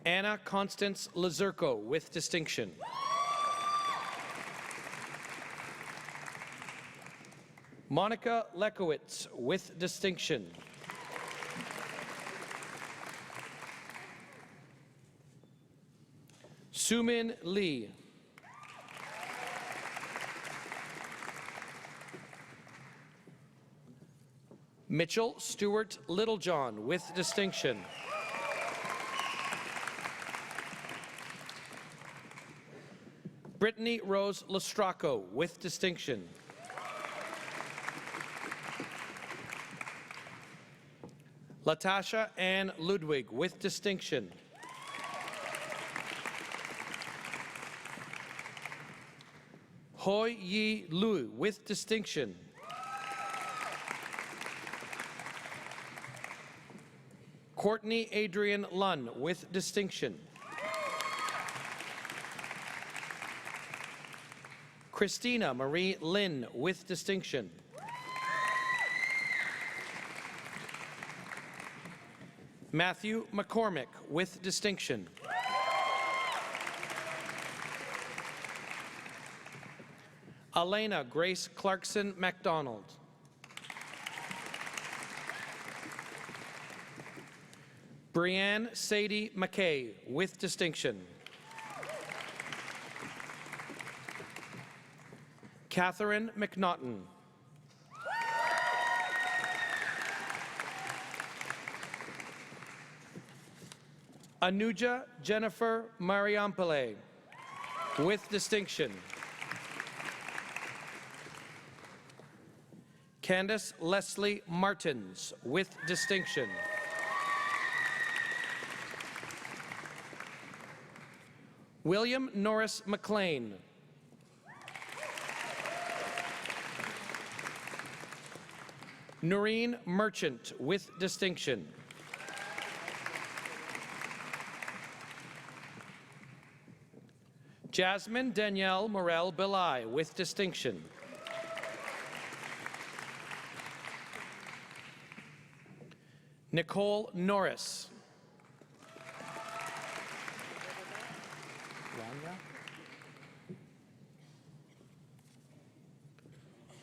Anna Constance Lazurko with distinction. Monica Lekowitz with distinction. Sumin Lee. Mitchell Stewart Littlejohn with distinction. Brittany Rose Lestraco with distinction. Latasha Ann Ludwig with distinction. Hoi Yi Lu with distinction. Courtney Adrian Lunn with distinction. Christina Marie Lynn with distinction. Matthew McCormick with distinction. Elena Grace Clarkson MacDonald. Brianne Sadie McKay with distinction. Catherine McNaughton. Anuja Jennifer Mariampale with distinction. Candace Leslie Martins with distinction. William Norris McLean. Noreen Merchant with distinction. Jasmine Danielle Morel Belay with distinction. Nicole Norris.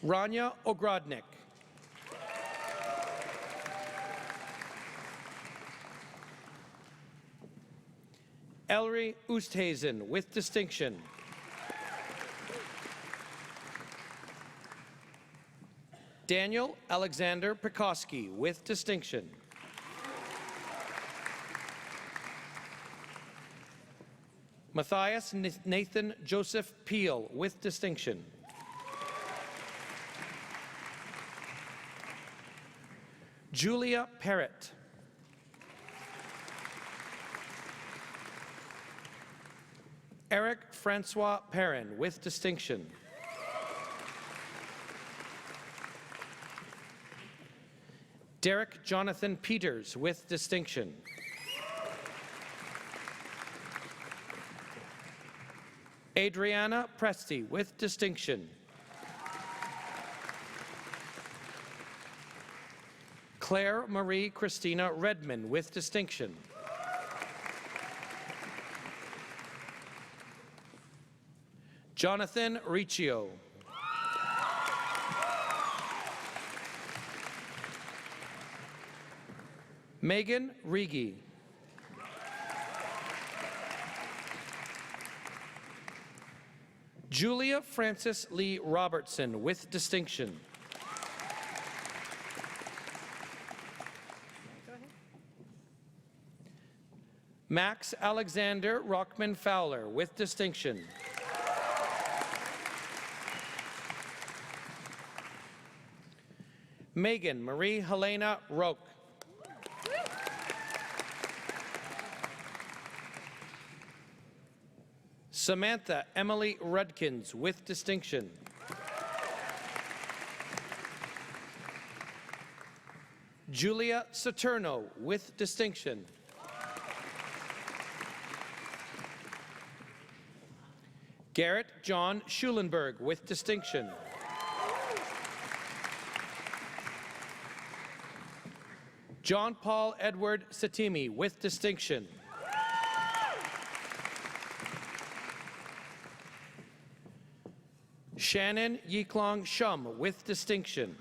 Rania Ogrodnik. Ellery Oosthuizen with distinction. Daniel Alexander Pekoski with distinction. Matthias Nathan Joseph Peel with distinction. Julia Parrott. Eric Francois Perrin with distinction. Derek Jonathan Peters with distinction. Adriana Presti with distinction. Claire Marie Christina Redman with distinction. Jonathan Riccio. Megan Rigi. Julia Frances Lee Robertson with distinction. Max Alexander Rockman Fowler with distinction. Megan Marie Helena Roque. Samantha Emily Rudkins with distinction. Julia Saturno with distinction. Garrett John Schulenberg with distinction. John Paul Edward Satimi with distinction. Shannon Yiklong Shum with distinction.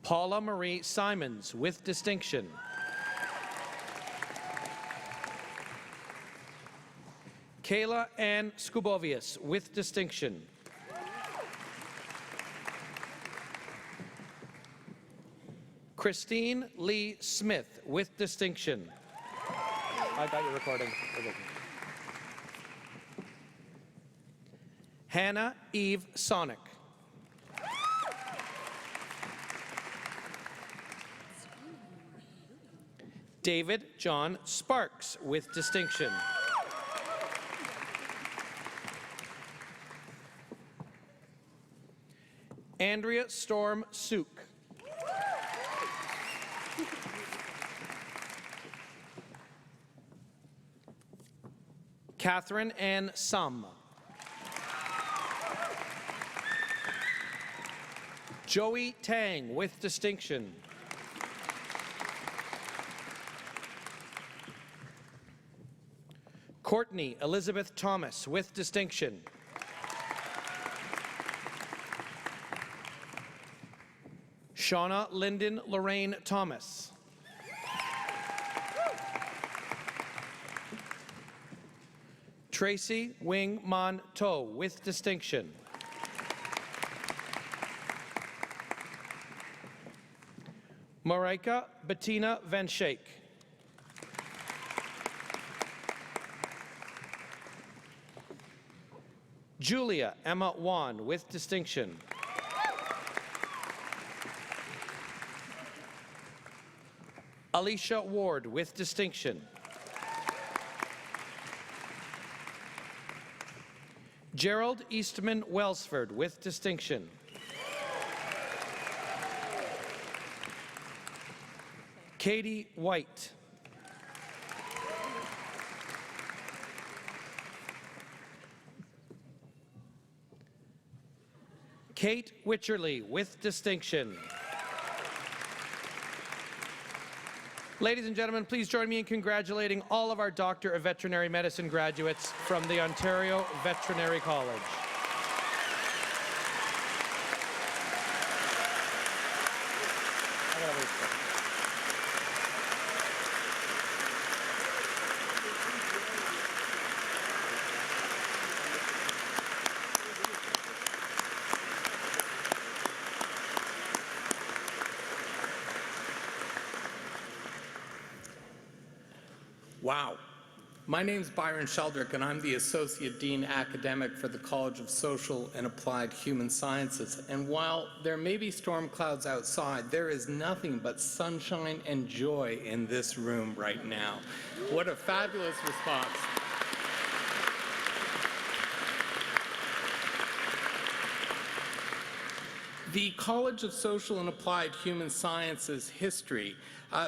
Paula Marie Simons with distinction. Kayla Ann Skubovius with distinction. Christine Lee Smith with distinction. I got your recording. Hannah Eve Sonic. David John Sparks with distinction. Andrea Storm Suk. Catherine Ann Sum. Joey Tang with distinction. Courtney Elizabeth Thomas with distinction. Shauna Lyndon Lorraine Thomas. Tracy Wing Man To with distinction. Marika Bettina Van Schaik. Julia Emma Wan with distinction. Alicia Ward with distinction. Gerald Eastman Welsford with distinction. Katie White. Kate Witcherly with distinction. Ladies and gentlemen, please join me in congratulating all of our Doctor of Veterinary Medicine graduates from the Ontario Veterinary College. Wow. My name's Byron Sheldrick, and I'm the Associate Dean Academic for the College of Social and Applied Human Sciences. And while there may be storm clouds outside, there is nothing but sunshine and joy in this room right now. What a fabulous response. The College of Social and Applied Human Sciences history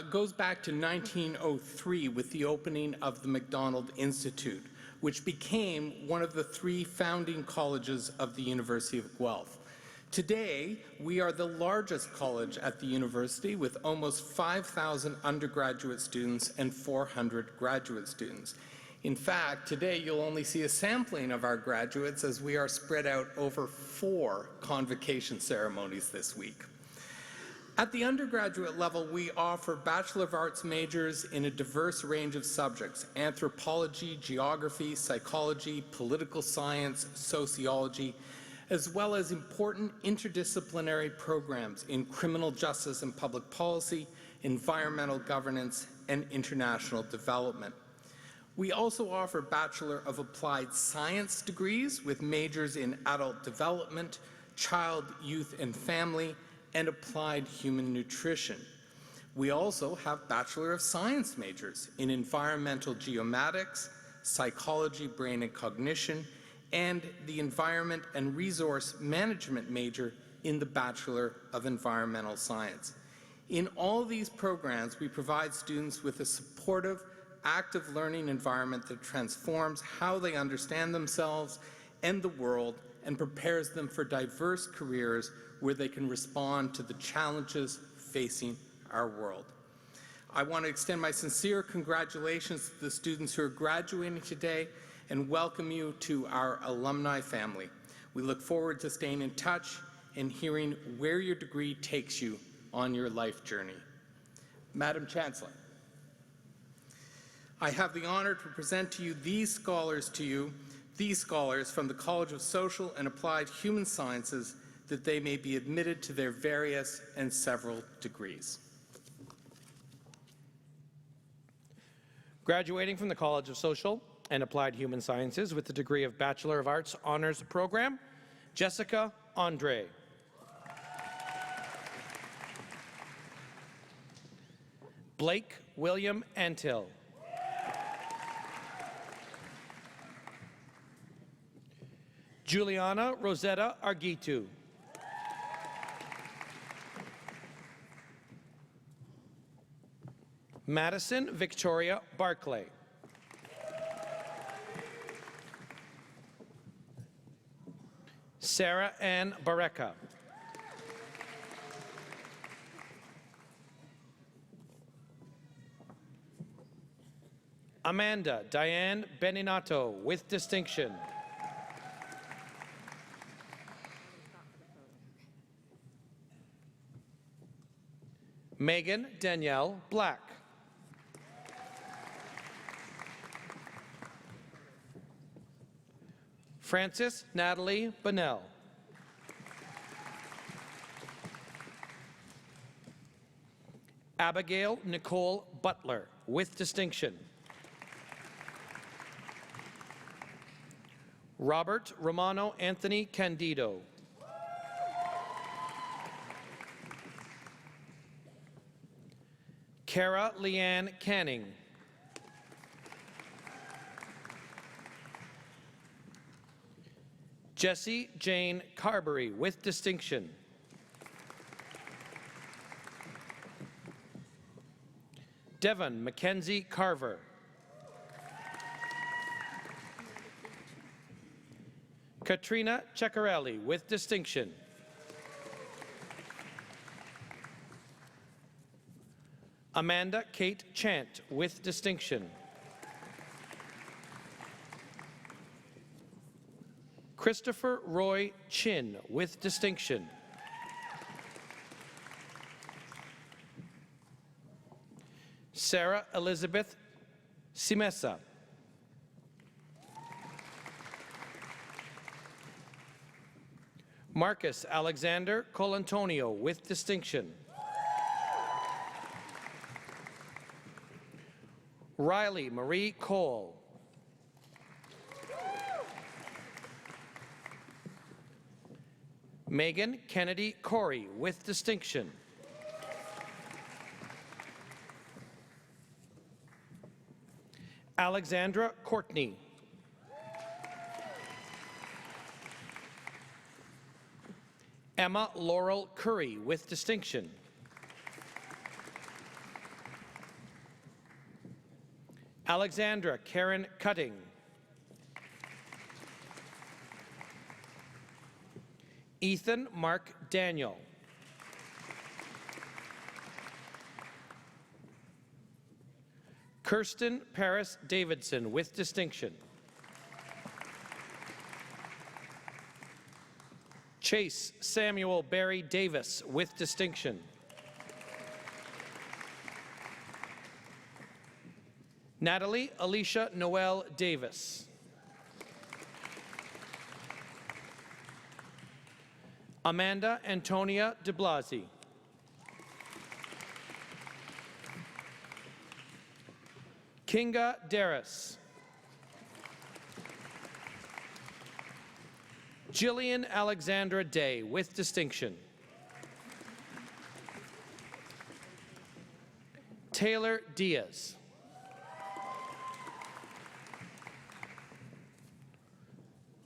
goes back to 1903 with the opening of the MacDonald Institute, which became one of the 3 founding colleges of the University of Guelph. Today, we are the largest college at the university with almost 5,000 undergraduate students and 400 graduate students. In fact, today you'll only see a sampling of our graduates as we are spread out over 4 convocation ceremonies this week. At the undergraduate level, we offer Bachelor of Arts majors in a diverse range of subjects: anthropology, geography, psychology, political science, sociology, as well as important interdisciplinary programs in criminal justice and public policy, environmental governance, and international development. We also offer Bachelor of Applied Science degrees with majors in adult development, child, youth, and family, and applied human nutrition. We also have Bachelor of Science majors in environmental geomatics, psychology, brain and cognition, and the environment and resource management major in the Bachelor of Environmental Science. In all these programs, we provide students with a supportive, active learning environment that transforms how they understand themselves and the world and prepares them for diverse careers where they can respond to the challenges facing our world. I want to extend my sincere congratulations to the students who are graduating today and welcome you to our alumni family. We look forward to staying in touch and hearing where your degree takes you on your life journey. Madam Chancellor, I have the honor to present to you these scholars from the College of Social and Applied Human Sciences, that they may be admitted to their various and several degrees. Graduating from the College of Social and Applied Human Sciences with the degree of Bachelor of Arts Honors Program, Jessica Andre. Blake William Antill. Juliana Rosetta Arguitu. Madison Victoria Barclay. Sarah Ann Bareka. Amanda Diane Beninato with distinction. Megan Danielle Black. Frances Natalie Bonnell. Abigail Nicole Butler with distinction. Robert Romano Anthony Candido. Kara Leanne Canning. Jessie Jane Carberry with distinction. Devon Mackenzie Carver. Katrina Ceccarelli with distinction. Amanda Kate Chant with distinction. Christopher Roy Chin with distinction. Sarah Elizabeth Simesa. Marcus Alexander Colantonio with distinction. Riley Marie Cole. Megan Kennedy Corey with distinction. Alexandra Courtney. Emma Laurel Curry with distinction. Alexandra Karen Cutting. Ethan Mark Daniel. Kirsten Paris Davidson with distinction. Chase Samuel Barry Davis with distinction. Natalie Alicia Noel Davis. Amanda Antonia de Blasi. Kinga Darris. Jillian Alexandra Day with distinction. Taylor Diaz.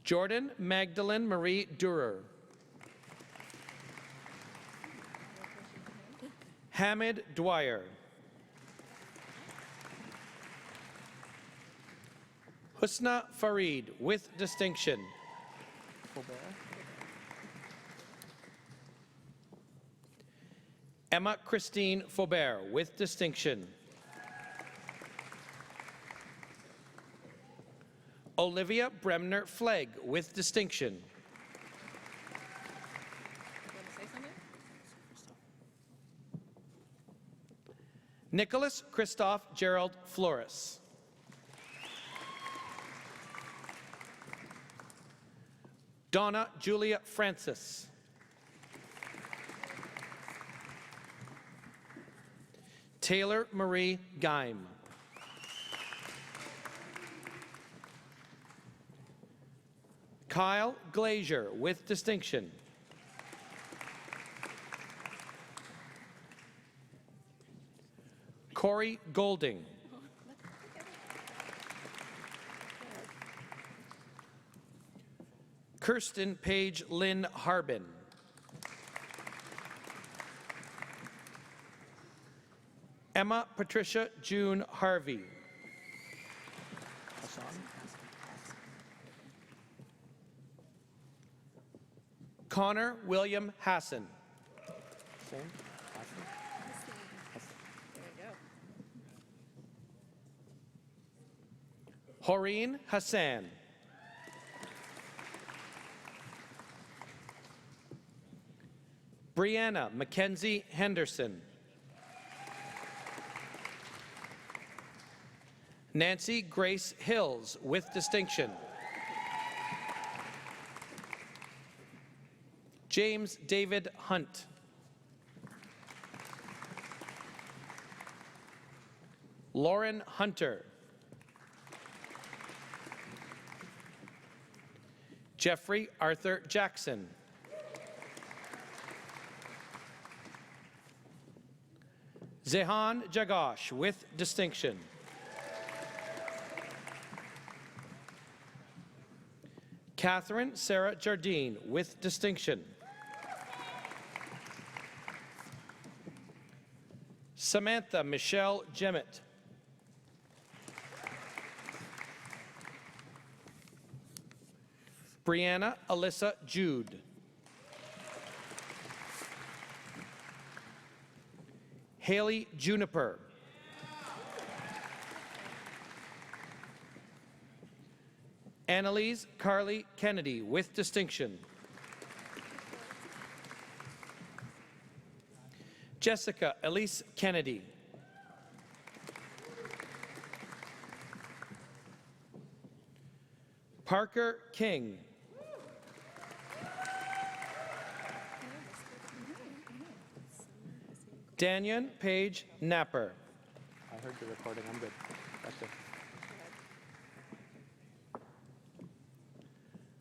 Jordan Magdalene Marie Durer. Hamid Dwyer. Husna Farid with distinction. Emma Christine Faubert with distinction. Olivia Bremner Flegg with distinction. Nicholas Christoph Gerald Flores. Donna Julia Francis. Taylor Marie Geim. Kyle Glazier with distinction. Corey Golding. Kirsten Page Lynn Harbin. Emma Patricia June Harvey. Connor William Hassan. Horeen Hassan. Brianna Mackenzie Henderson. Nancy Grace Hills with distinction. James David Hunt. Lauren Hunter. Jeffrey Arthur Jackson. Zehan Jagosh with distinction. Catherine Sarah Jardine with distinction. Samantha Michelle Jemmett. Brianna Alyssa Jude. Haley Juniper. Annalise Carly Kennedy with distinction. Jessica Elise Kennedy. Parker King. Danyan Page Napper. I heard the recording. I'm good.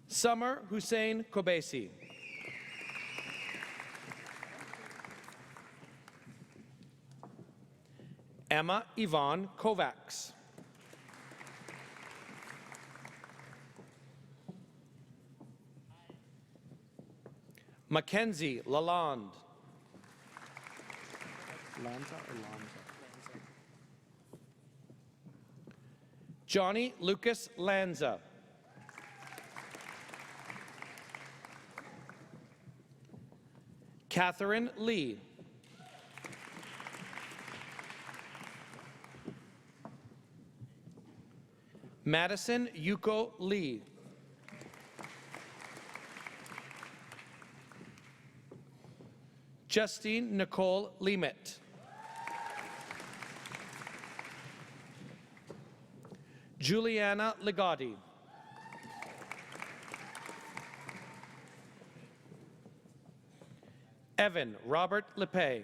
Summer Hussein Kobesi. Emma Yvonne Kovacs. Mackenzie Lalonde. Johnny Lucas Lanza. Catherine Lee. Madison Yuko Lee. Justine Nicole Lemet. Juliana Ligotti. Evan Robert Lepay.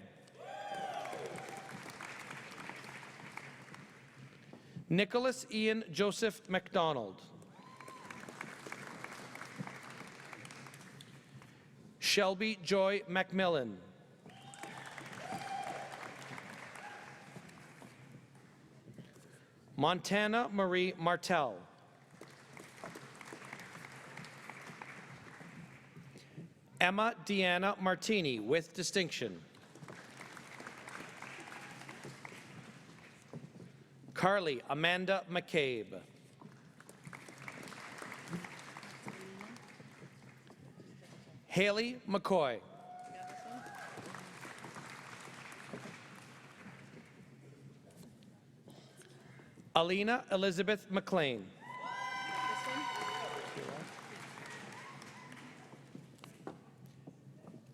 Nicholas Ian Joseph MacDonald. Shelby Joy Macmillan. Montana Marie Martell. Emma Deanna Martini with distinction. Carly Amanda McCabe. Haley McCoy. Alina Elizabeth McLean.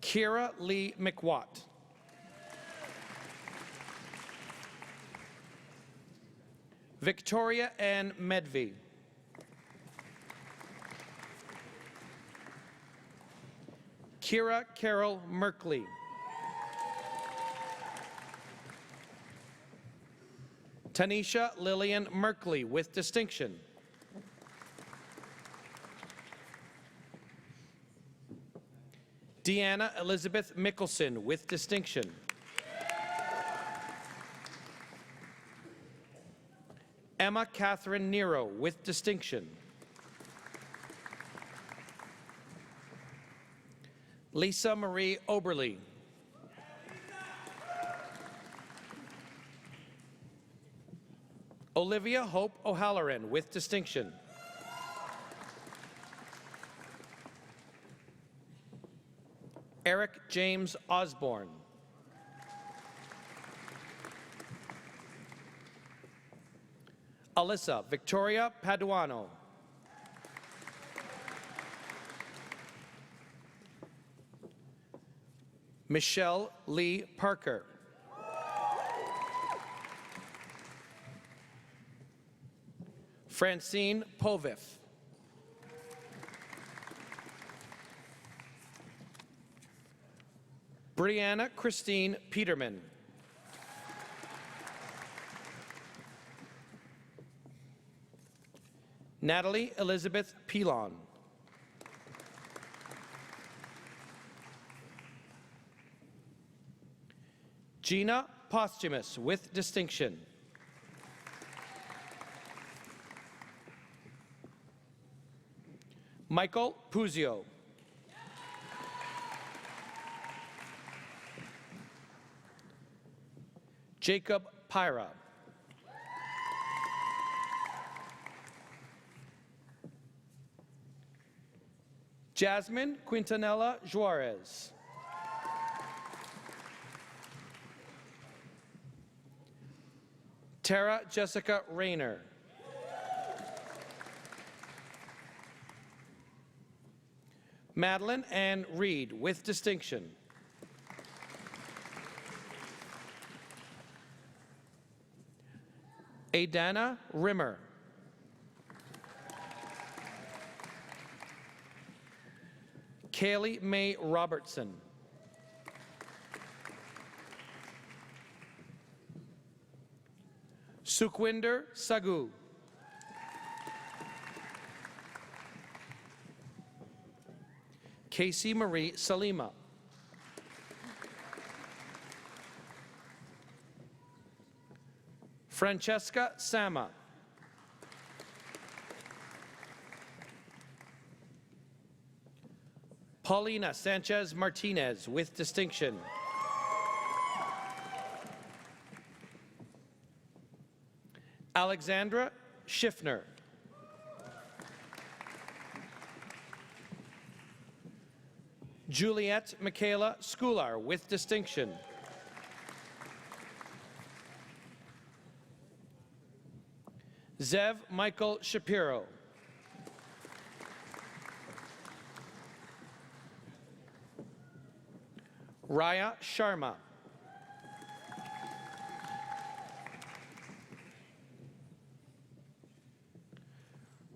Kira Lee McWatt. Victoria Ann Medvey. Kira Carol Merkley. Tanisha Lillian Merkley with distinction. Deanna Elizabeth Mickelson with distinction. Emma Catherine Nero with distinction. Lisa Marie Oberly. Olivia Hope O'Halloran with distinction. Eric James Osborne. Alyssa Victoria Paduano. Michelle Lee Parker. Francine Povif. Brianna Christine Peterman. Natalie Elizabeth Pilon. Gina Posthumous with distinction. Michael Puzio. Jacob Pyra. Jasmine Quintanilla Juarez. Tara Jessica Rayner. Madeline Ann Reed with distinction. Adana Rimmer. Kaylee Mae Robertson. Sukhwinder Sagu. Casey Marie Salima. Francesca Sama. Paulina Sanchez Martinez with distinction. Alexandra Schiffner. Juliet Michaela Schular with distinction. Zev Michael Shapiro. Raya Sharma.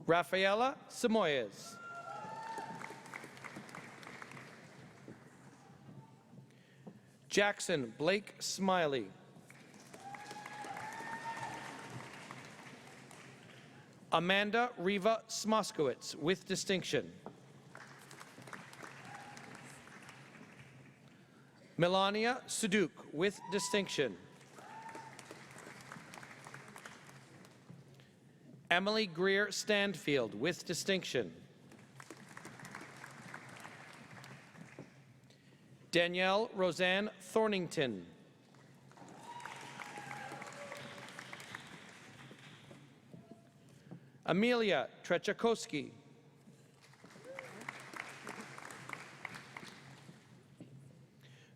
Rafaela Samoyes. Jackson Blake Smiley. Amanda Riva Smoskowitz with distinction. Melania Suduk with distinction. Emily Greer Standfield with distinction. Danielle Roseanne Thornington. Amelia Trechakowski.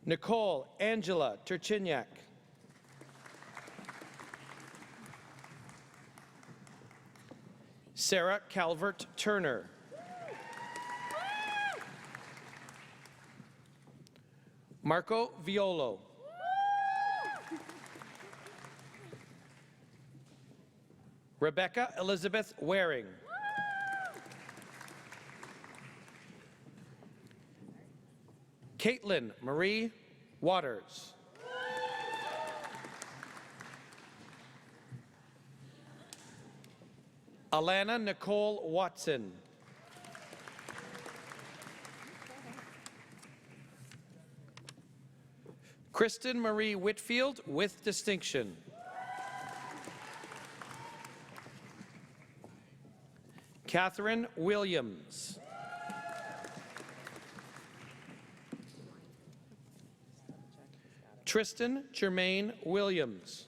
Nicole Angela Turchinyak. Sarah Calvert Turner. Marco Violo. Rebecca Elizabeth Waring. Caitlin Marie Waters. Alana Nicole Watson. Kristen Marie Whitfield with distinction. Catherine Williams. Tristan Jermaine Williams.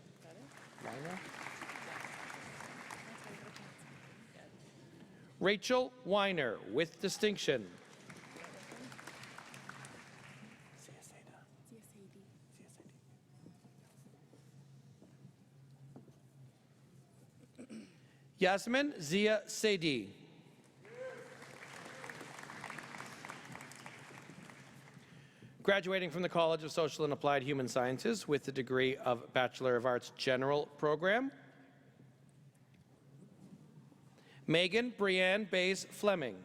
Rachel Weiner with distinction. Yasmin Zia Sedi. Graduating from the College of Social and Applied Human Sciences with the degree of Bachelor of Arts General Program. Megan Brianne Bays Fleming.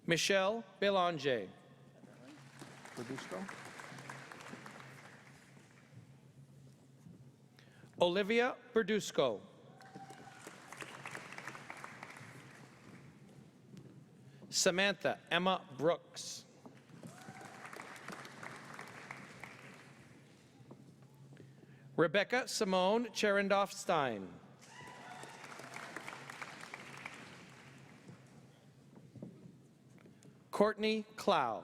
Michelle Belanger. Olivia Berdusco. Samantha Emma Brooks. Rebecca Simone Cherendoff Stein. Courtney Clow.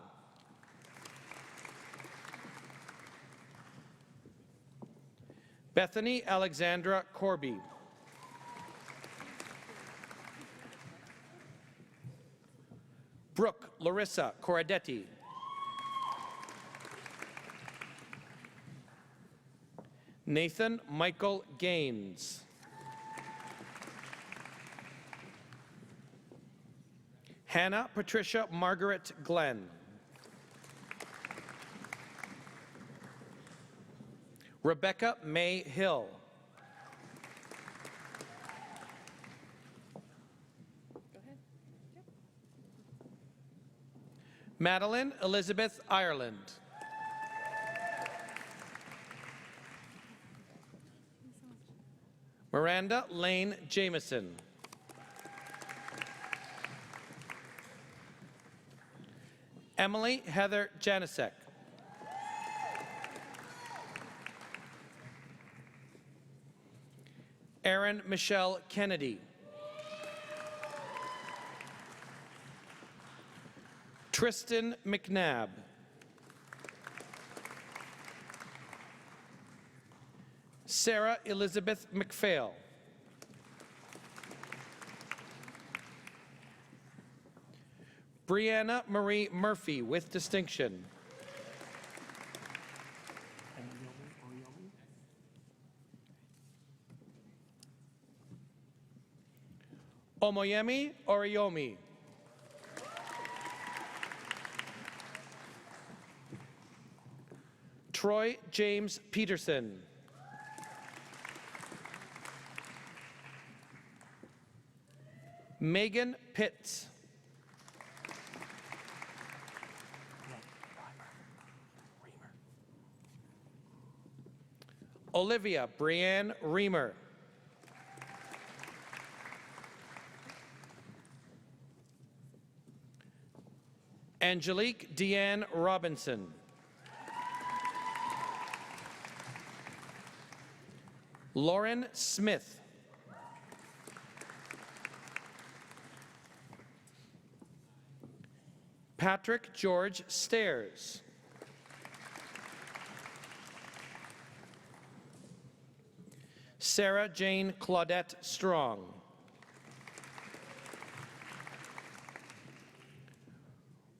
Bethany Alexandra Corby. Brooke Larissa Corradetti. Nathan Michael Gaines. Hannah Patricia Margaret Glenn. Rebecca May Hill. Madeline Elizabeth Ireland. Miranda Lane Jameson. Emily Heather Janisek. Erin Michelle Kennedy. Tristan McNabb. Sarah Elizabeth McPhail. Brianna Marie Murphy with distinction. Omoyemi Oriyomi. Troy James Peterson. Megan Pitts. Olivia Brianne Reamer. Angelique Deanne Robinson. Lauren Smith. Patrick George Stairs. Sarah Jane Claudette Strong.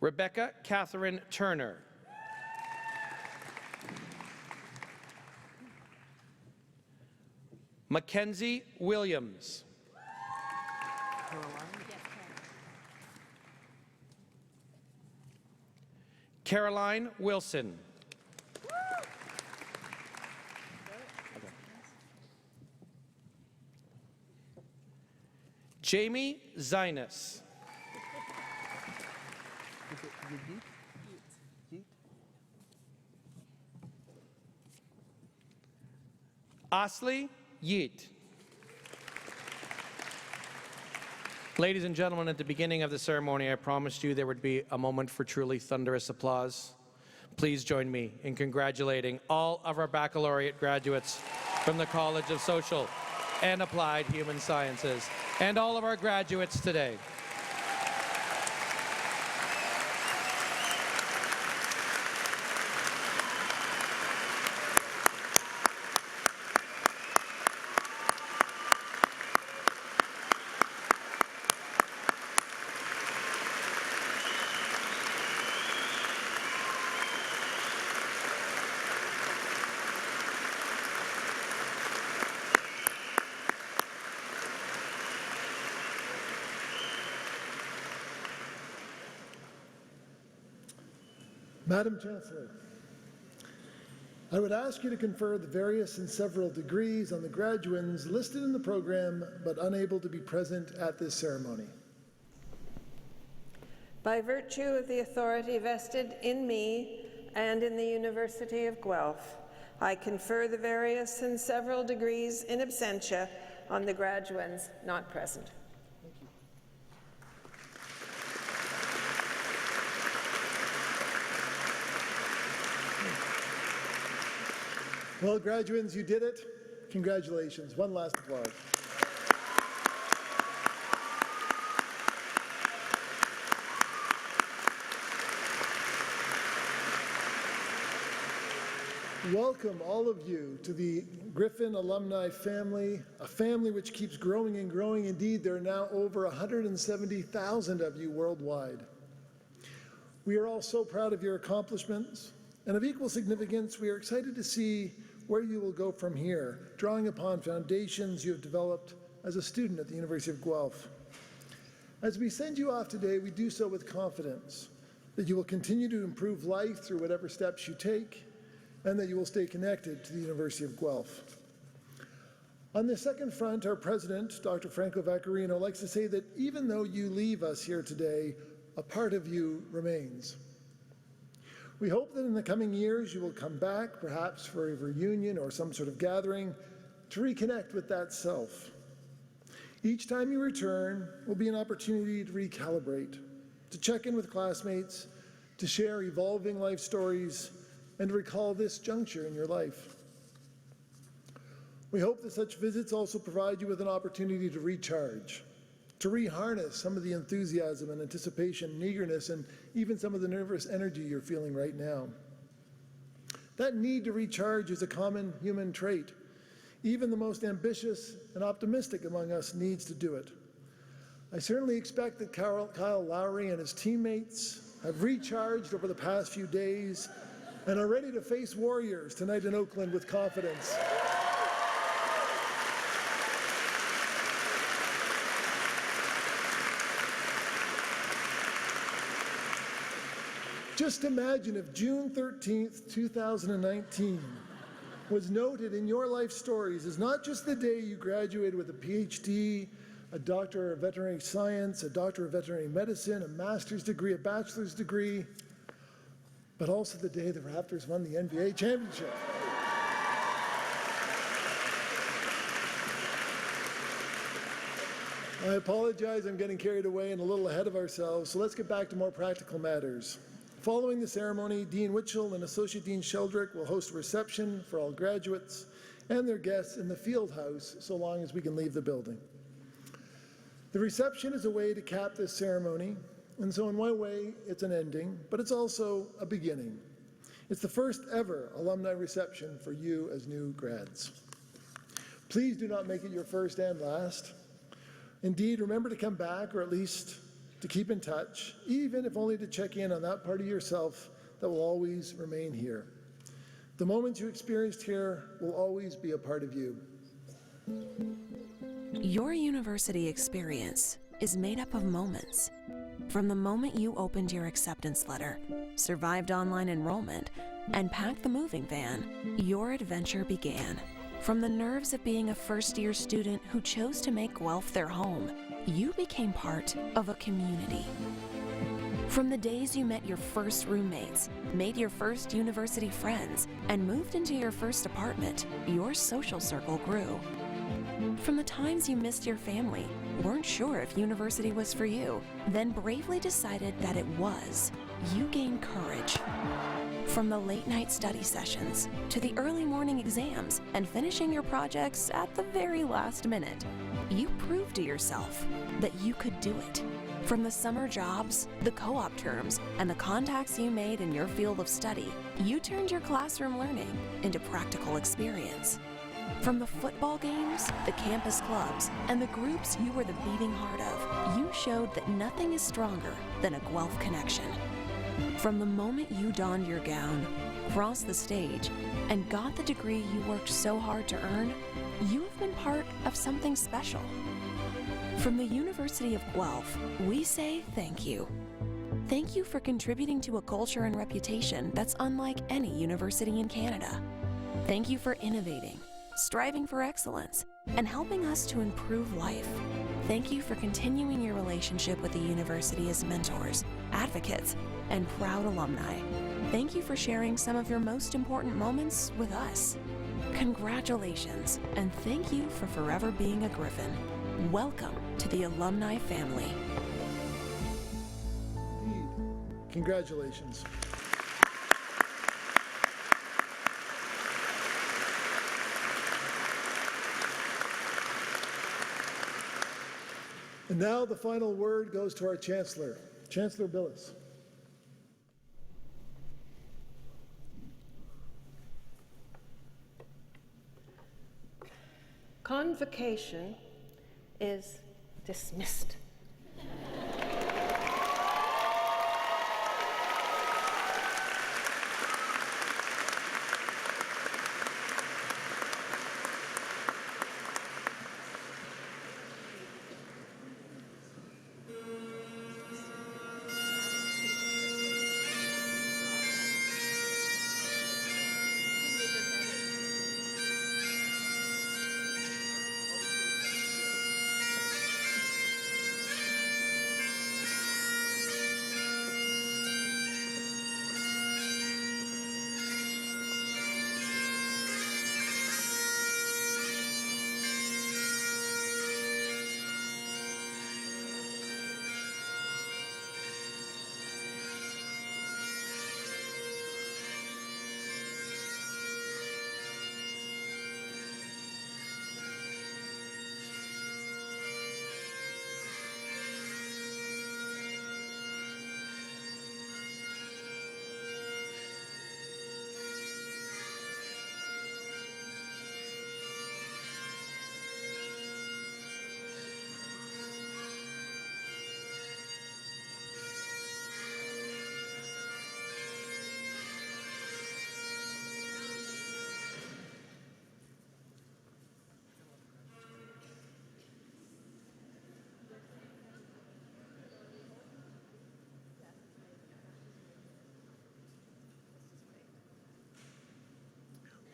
Rebecca Catherine Turner. Mackenzie Williams. Caroline Wilson. Jamie Zinus. Asli Yeet. Ladies and gentlemen, at the beginning of the ceremony, I promised you there would be a moment for truly thunderous applause. Please join me in congratulating all of our baccalaureate graduates from the College of Social and Applied Human Sciences and all of our graduates today. Madam Chancellor, I would ask you to confer the various and several degrees on the graduands listed in the program but unable to be present at this ceremony. By virtue of the authority vested in me and in the University of Guelph, I confer the various and several degrees in absentia on the graduands not present. Well, graduands, you did it. Congratulations. One last applause. Welcome, all of you, to the Griffin alumni family, a family which keeps growing and growing. Indeed, there are now over 170,000 of you worldwide. We are all so proud of your accomplishments, and of equal significance, we are excited to see where you will go from here, drawing upon foundations you have developed as a student at the University of Guelph. As we send you off today, we do so with confidence that you will continue to improve life through whatever steps you take, and that you will stay connected to the University of Guelph. On the second front, our president, Dr. Franco Vaccarino, likes to say that even though you leave us here today, a part of you remains. We hope that in the coming years you will come back, perhaps for a reunion or some sort of gathering, to reconnect with that self. Each time you return will be an opportunity to recalibrate, to check in with classmates, to share evolving life stories, and to recall this juncture in your life. We hope that such visits also provide you with an opportunity to recharge, to reharness some of the enthusiasm and anticipation and eagerness and even some of the nervous energy you're feeling right now. That need to recharge is a common human trait. Even the most ambitious and optimistic among us needs to do it. I certainly expect that Kyle Lowry and his teammates have recharged over the past few days and are ready to face Warriors tonight in Oakland with confidence. Just imagine if June 13th, 2019 was noted in your life stories as not just the day you graduated with a PhD, a Doctor of Veterinary Science, a Doctor of Veterinary Medicine, a master's degree, a bachelor's degree, but also the day the Raptors won the NBA championship. I apologize, I'm getting carried away and a little ahead of ourselves, so let's get back to more practical matters. Following the ceremony, Dean Witchell and Associate Dean Sheldrick will host a reception for all graduates and their guests in the field house, so long as we can leave the building. The reception is a way to cap this ceremony, and so in one way, it's an ending, but it's also a beginning. It's the first ever alumni reception for you as new grads. Please do not make it your first and last. Indeed, remember to come back, or at least to keep in touch, even if only to check in on that part of yourself that will always remain here. The moments you experienced here will always be a part of you. Your university experience is made up of moments. From the moment you opened your acceptance letter, survived online enrollment, and packed the moving van, your adventure began. From the nerves of being a first-year student who chose to make Guelph their home, you became part of a community. From the days you met your first roommates, made your first university friends, and moved into your first apartment, your social circle grew. From the times you missed your family, weren't sure if university was for you, then bravely decided that it was, you gained courage. From the late-night study sessions to the early morning exams and finishing your projects at the very last minute, you proved to yourself that you could do it. From the summer jobs, the co-op terms, and the contacts you made in your field of study, you turned your classroom learning into practical experience. From the football games, the campus clubs, and the groups you were the beating heart of, you showed that nothing is stronger than a Guelph connection. From the moment you donned your gown, crossed the stage, and got the degree you worked so hard to earn, you have been part of something special. From the University of Guelph, we say thank you. Thank you for contributing to a culture and reputation that's unlike any university in Canada. Thank you for innovating, striving for excellence, and helping us to improve life. Thank you for continuing your relationship with the university as mentors, advocates, and proud alumni. Thank you for sharing some of your most important moments with us. Congratulations, and thank you for forever being a Griffin. Welcome to the alumni family. Indeed. Congratulations. And now the final word goes to our Chancellor, Chancellor Billis. Convocation is dismissed.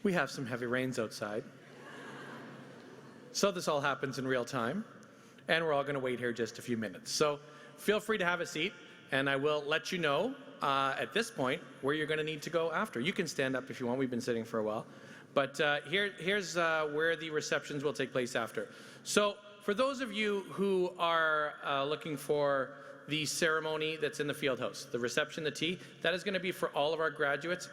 We have some heavy rains outside. So this all happens in real time, and we're all going to wait here just a few minutes. So feel free to have a seat, and I will let you know at this point where you're going to need to go after. You can stand up if you want. We've been sitting for a while. But here's where the receptions will take place after. So for those of you who are looking for the ceremony that's in the field house, the reception, the tea, that is going to be for all of our graduates.